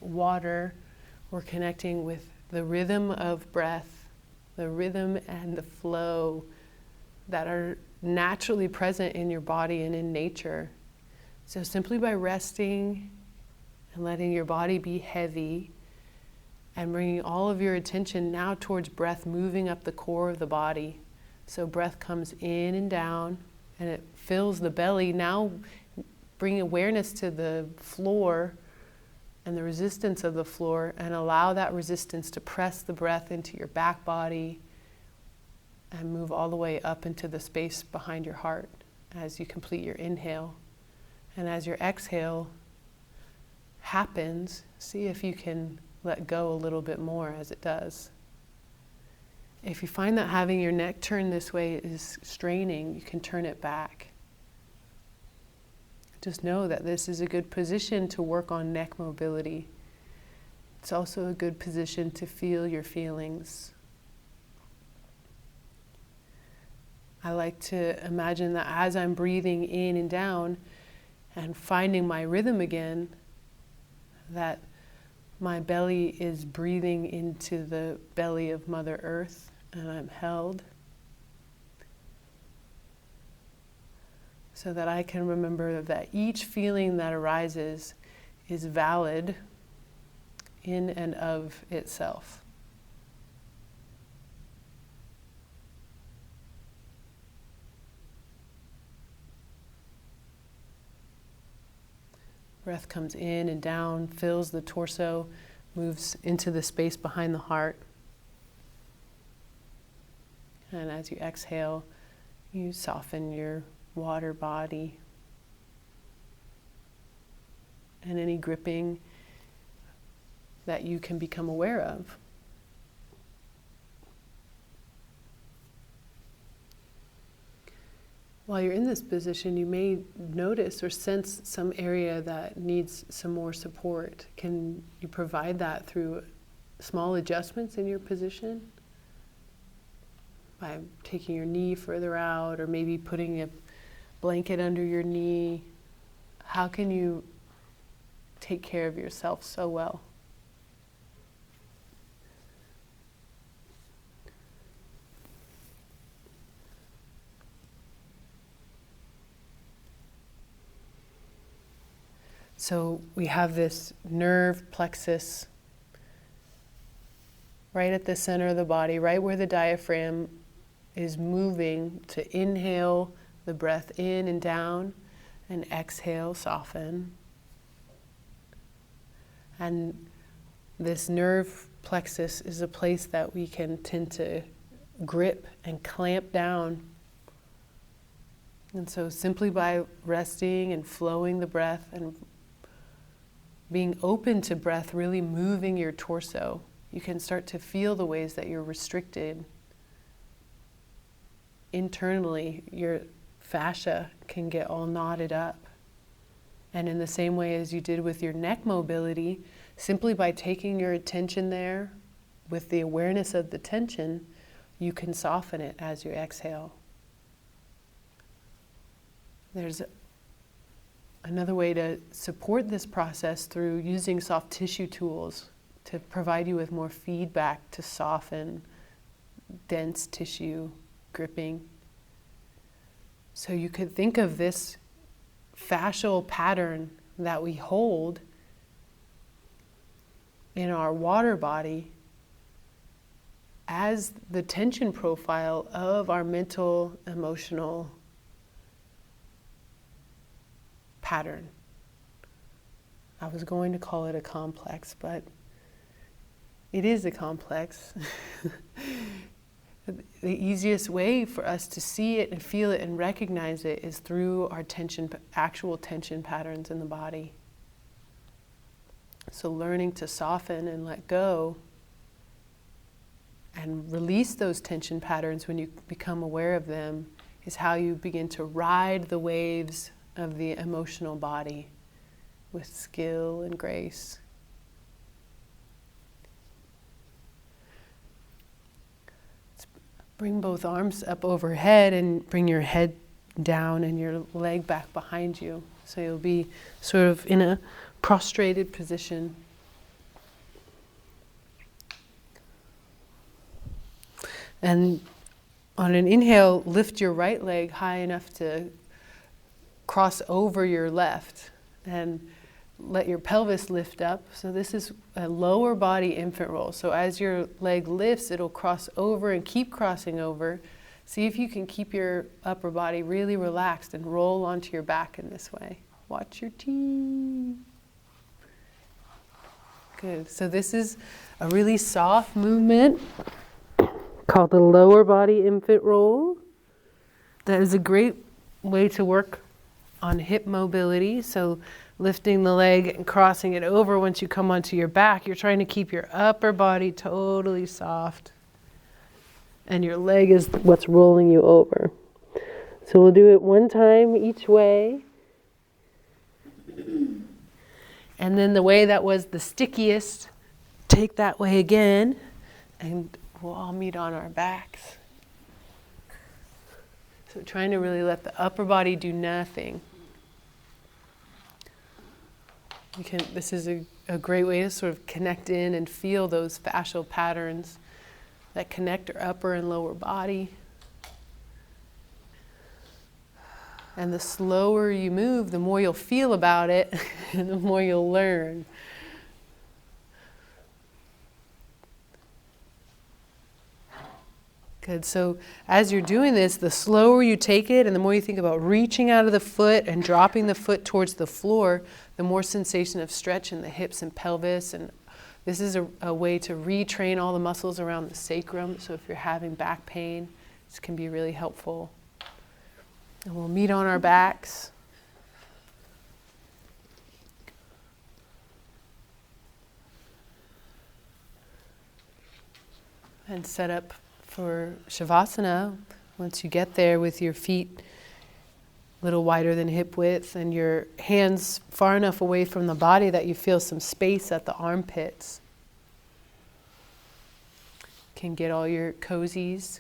water, we're connecting with the rhythm of breath, the rhythm and the flow that are naturally present in your body and in nature. So simply by resting and letting your body be heavy and bringing all of your attention now towards breath moving up the core of the body. So breath comes in and down and it fills the belly. Now bring awareness to the floor and the resistance of the floor and allow that resistance to press the breath into your back body and move all the way up into the space behind your heart as you complete your inhale. And as your exhale happens, see if you can let go a little bit more as it does. If you find that having your neck turned this way is straining, you can turn it back. Just know that this is a good position to work on neck mobility. It's also a good position to feel your feelings. I like to imagine that as I'm breathing in and down and finding my rhythm again, that my belly is breathing into the belly of Mother Earth and I'm held. So that I can remember that each feeling that arises is valid in and of itself. Breath comes in and down, fills the torso, moves into the space behind the heart. And as you exhale, you soften your water body and any gripping that you can become aware of. While you're in this position, you may notice or sense some area that needs some more support. Can you provide that through small adjustments in your position? by taking your knee further out, or maybe putting a blanket under your knee. How can you take care of yourself so well? So we have this nerve plexus right at the center of the body, right where the diaphragm is moving to inhale the breath in and down, and exhale, soften. And this nerve plexus is a place that we can tend to grip and clamp down. And so simply by resting and flowing the breath and being open to breath, really moving your torso, you can start to feel the ways that you're restricted. Internally, your fascia can get all knotted up. And in the same way as you did with your neck mobility, simply by taking your attention there with the awareness of the tension, you can soften it as you exhale. There's another way to support this process through using soft tissue tools to provide you with more feedback to soften dense tissue gripping. So you could think of this fascial pattern that we hold in our water body as the tension profile of our mental, emotional pattern. I was going to call it a complex, but it is a complex. The easiest way for us to see it and feel it and recognize it is through our actual tension patterns in the body. So learning to soften and let go and release those tension patterns when you become aware of them is how you begin to ride the waves of the emotional body with skill and grace. Bring both arms up overhead and bring your head down and your leg back behind you. So you'll be sort of in a prostrated position. And on an inhale, lift your right leg high enough to cross over your left and let your pelvis lift up. So this is a lower body infant roll. So as your leg lifts, it'll cross over and keep crossing over. See if you can keep your upper body really relaxed and roll onto your back in this way. Watch your teeth. Good. So this is a really soft movement called the lower body infant roll. That is a great way to work on hip mobility. So lifting the leg and crossing it over once you come onto your back, you're trying to keep your upper body totally soft. And your leg is what's rolling you over. So we'll do it one time each way. And then the way that was the stickiest, take that way again, and we'll all meet on our backs. So trying to really let the upper body do nothing. This is a great way to sort of connect in and feel those fascial patterns that connect our upper and lower body. And the slower you move, the more you'll feel about it, and the more you'll learn. Good. So as you're doing this, the slower you take it and the more you think about reaching out of the foot and dropping the foot towards the floor, the more sensation of stretch in the hips and pelvis. And this is a way to retrain all the muscles around the sacrum. So if you're having back pain, this can be really helpful. And we'll meet on our backs. And set up for Shavasana. Once you get there with your feet a little wider than hip width and your hands far enough away from the body that you feel some space at the armpits. Can get all your cozies.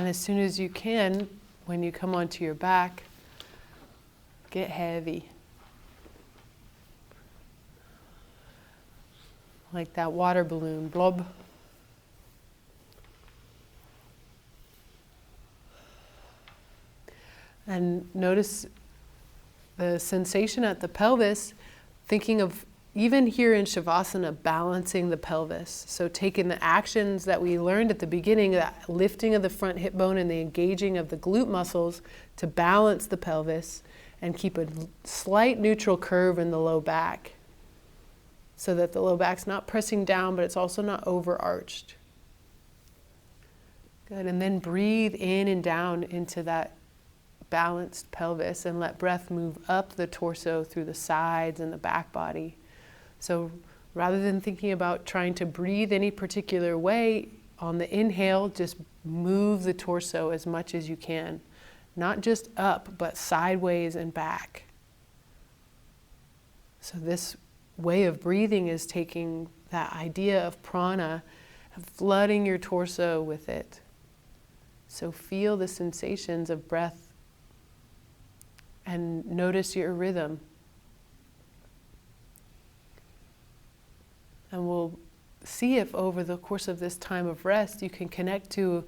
And as soon as you can, when you come onto your back, get heavy. Like that water balloon, blob. And notice the sensation at the pelvis, thinking of even here in Shavasana, balancing the pelvis. So taking the actions that we learned at the beginning, that lifting of the front hip bone and the engaging of the glute muscles to balance the pelvis and keep a slight neutral curve in the low back so that the low back's not pressing down, but it's also not overarched. Good, and then breathe in and down into that balanced pelvis and let breath move up the torso through the sides and the back body. So rather than thinking about trying to breathe any particular way, on the inhale, just move the torso as much as you can. Not just up, but sideways and back. So this way of breathing is taking that idea of prana and flooding your torso with it. So feel the sensations of breath and notice your rhythm. And we'll see if over the course of this time of rest you can connect to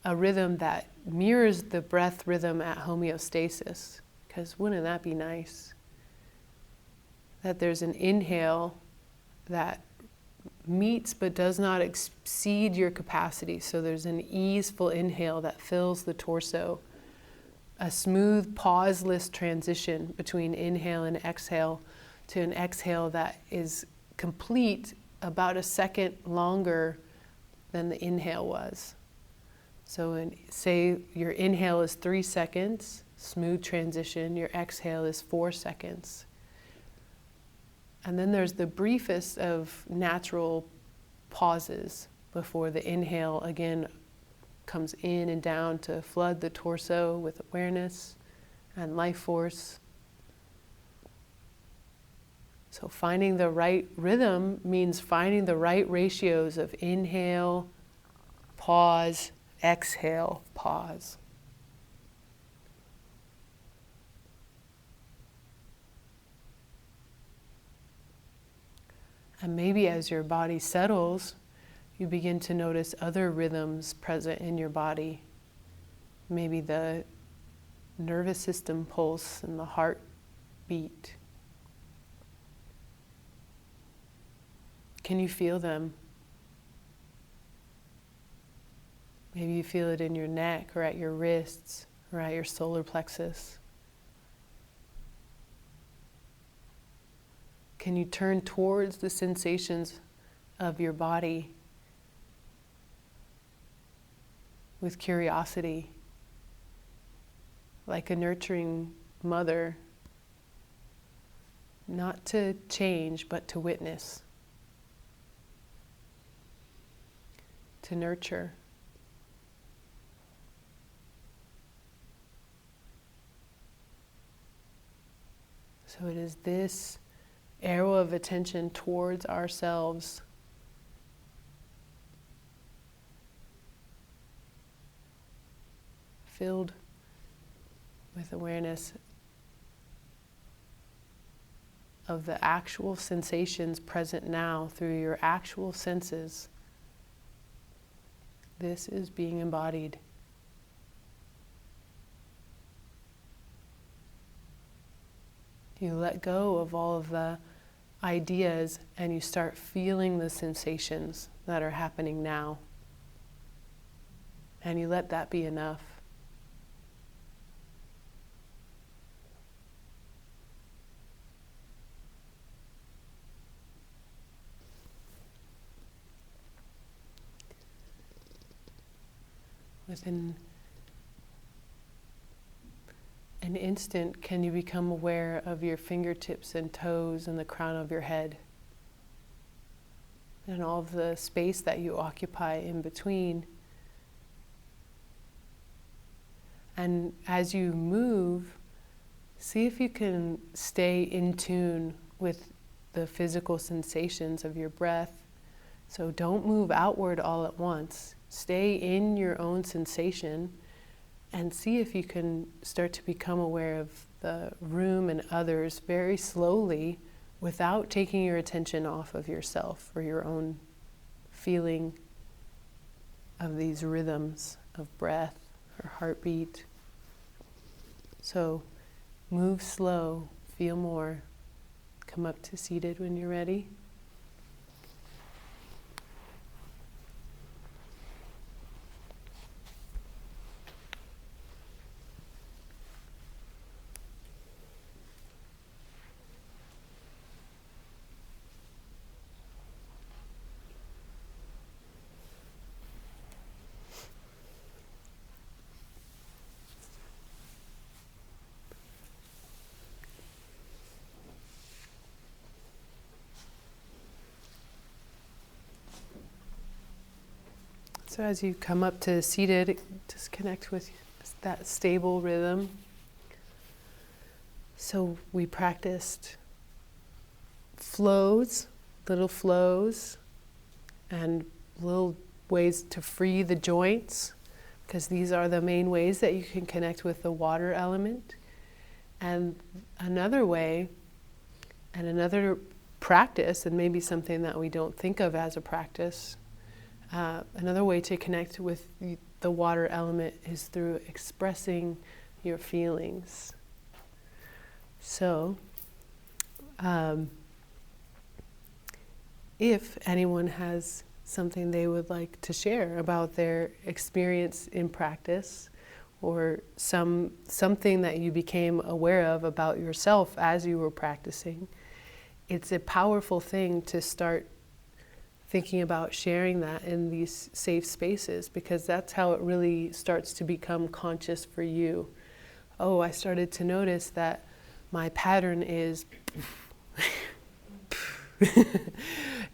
a rhythm that mirrors the breath rhythm at homeostasis. Because wouldn't that be nice? That there's an inhale that meets but does not exceed your capacity. So there's an easeful inhale that fills the torso. A smooth, pauseless transition between inhale and exhale to an exhale that is complete about a second longer than the inhale was. So say your inhale is 3 seconds, smooth transition, your exhale is 4 seconds. And then there's the briefest of natural pauses before the inhale again comes in and down to flood the torso with awareness and life force. So finding the right rhythm means finding the right ratios of inhale, pause, exhale, pause. And maybe as your body settles, you begin to notice other rhythms present in your body. Maybe the nervous system pulse and the heart beat. Can you feel them? Maybe you feel it in your neck or at your wrists or at your solar plexus. Can you turn towards the sensations of your body with curiosity, like a nurturing mother, not to change, but to witness, to nurture. So it is this arrow of attention towards ourselves filled with awareness of the actual sensations present now through your actual senses. This is being embodied. You let go of all of the ideas and you start feeling the sensations that are happening now. And you let that be enough. Within an instant, can you become aware of your fingertips and toes and the crown of your head and all of the space that you occupy in between? And as you move, see if you can stay in tune with the physical sensations of your breath. So don't move outward all at once. stay in your own sensation and see if you can start to become aware of the room and others very slowly without taking your attention off of yourself or your own feeling of these rhythms of breath or heartbeat. So move slow, feel more. Come up to seated when you're ready. So as you come up to seated, just connect with that stable rhythm. So we practiced flows, little flows, and little ways to free the joints, because these are the main ways that you can connect with the water element. And another way, and another practice, and maybe something that we don't think of as a practice, another way to connect with the water element is through expressing your feelings. So, if anyone has something they would like to share about their experience in practice, or something that you became aware of about yourself as you were practicing, it's a powerful thing to start thinking about sharing that in these safe spaces, because that's how it really starts to become conscious for you. Oh, I started to notice that my pattern is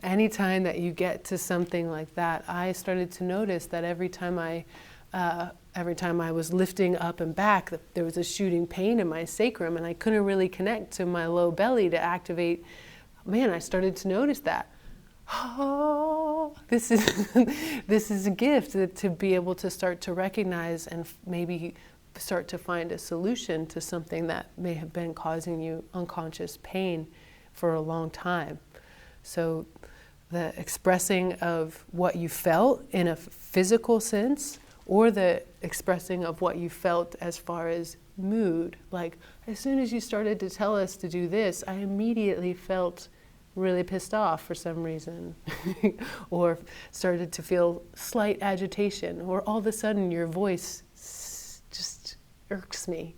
anytime that you get to something like that, I started to notice that every time I was lifting up and back, there was a shooting pain in my sacrum, and I couldn't really connect to my low belly to activate. Man, I started to notice that. Oh, this is a gift to be able to start to recognize and maybe start to find a solution to something that may have been causing you unconscious pain for a long time. So the expressing of what you felt in a physical sense, or the expressing of what you felt as far as mood. Like, as soon as you started to tell us to do this, I immediately felt really pissed off for some reason, or started to feel slight agitation, or all of a sudden your voice just irks me.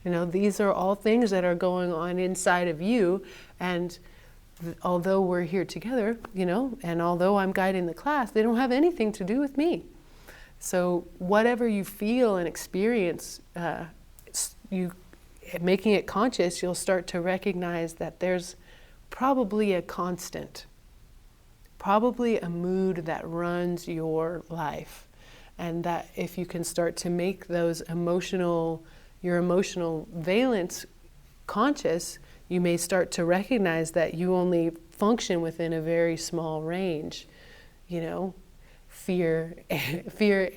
These are all things that are going on inside of you, and although we're here together, and although I'm guiding the class, they don't have anything to do with me. So whatever you feel and experience, you making it conscious, you'll start to recognize that there's probably a constant, probably a mood that runs your life. And that if you can start to make those your emotional valence conscious, you may start to recognize that you only function within a very small range. Fear,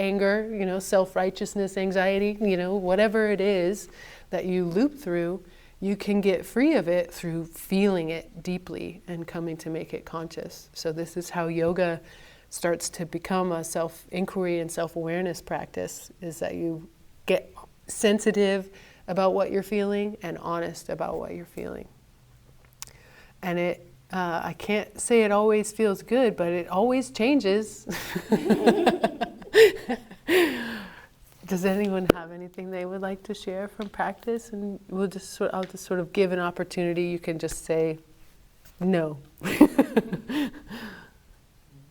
anger, self-righteousness, anxiety, whatever it is that you loop through, you can get free of it through feeling it deeply and coming to make it conscious. So this is how yoga starts to become a self-inquiry and self-awareness practice, is that you get sensitive about what you're feeling and honest about what you're feeling. And I can't say it always feels good, but it always changes. Does anyone have anything they would like to share from practice? And I'll just sort of give an opportunity. You can just say no.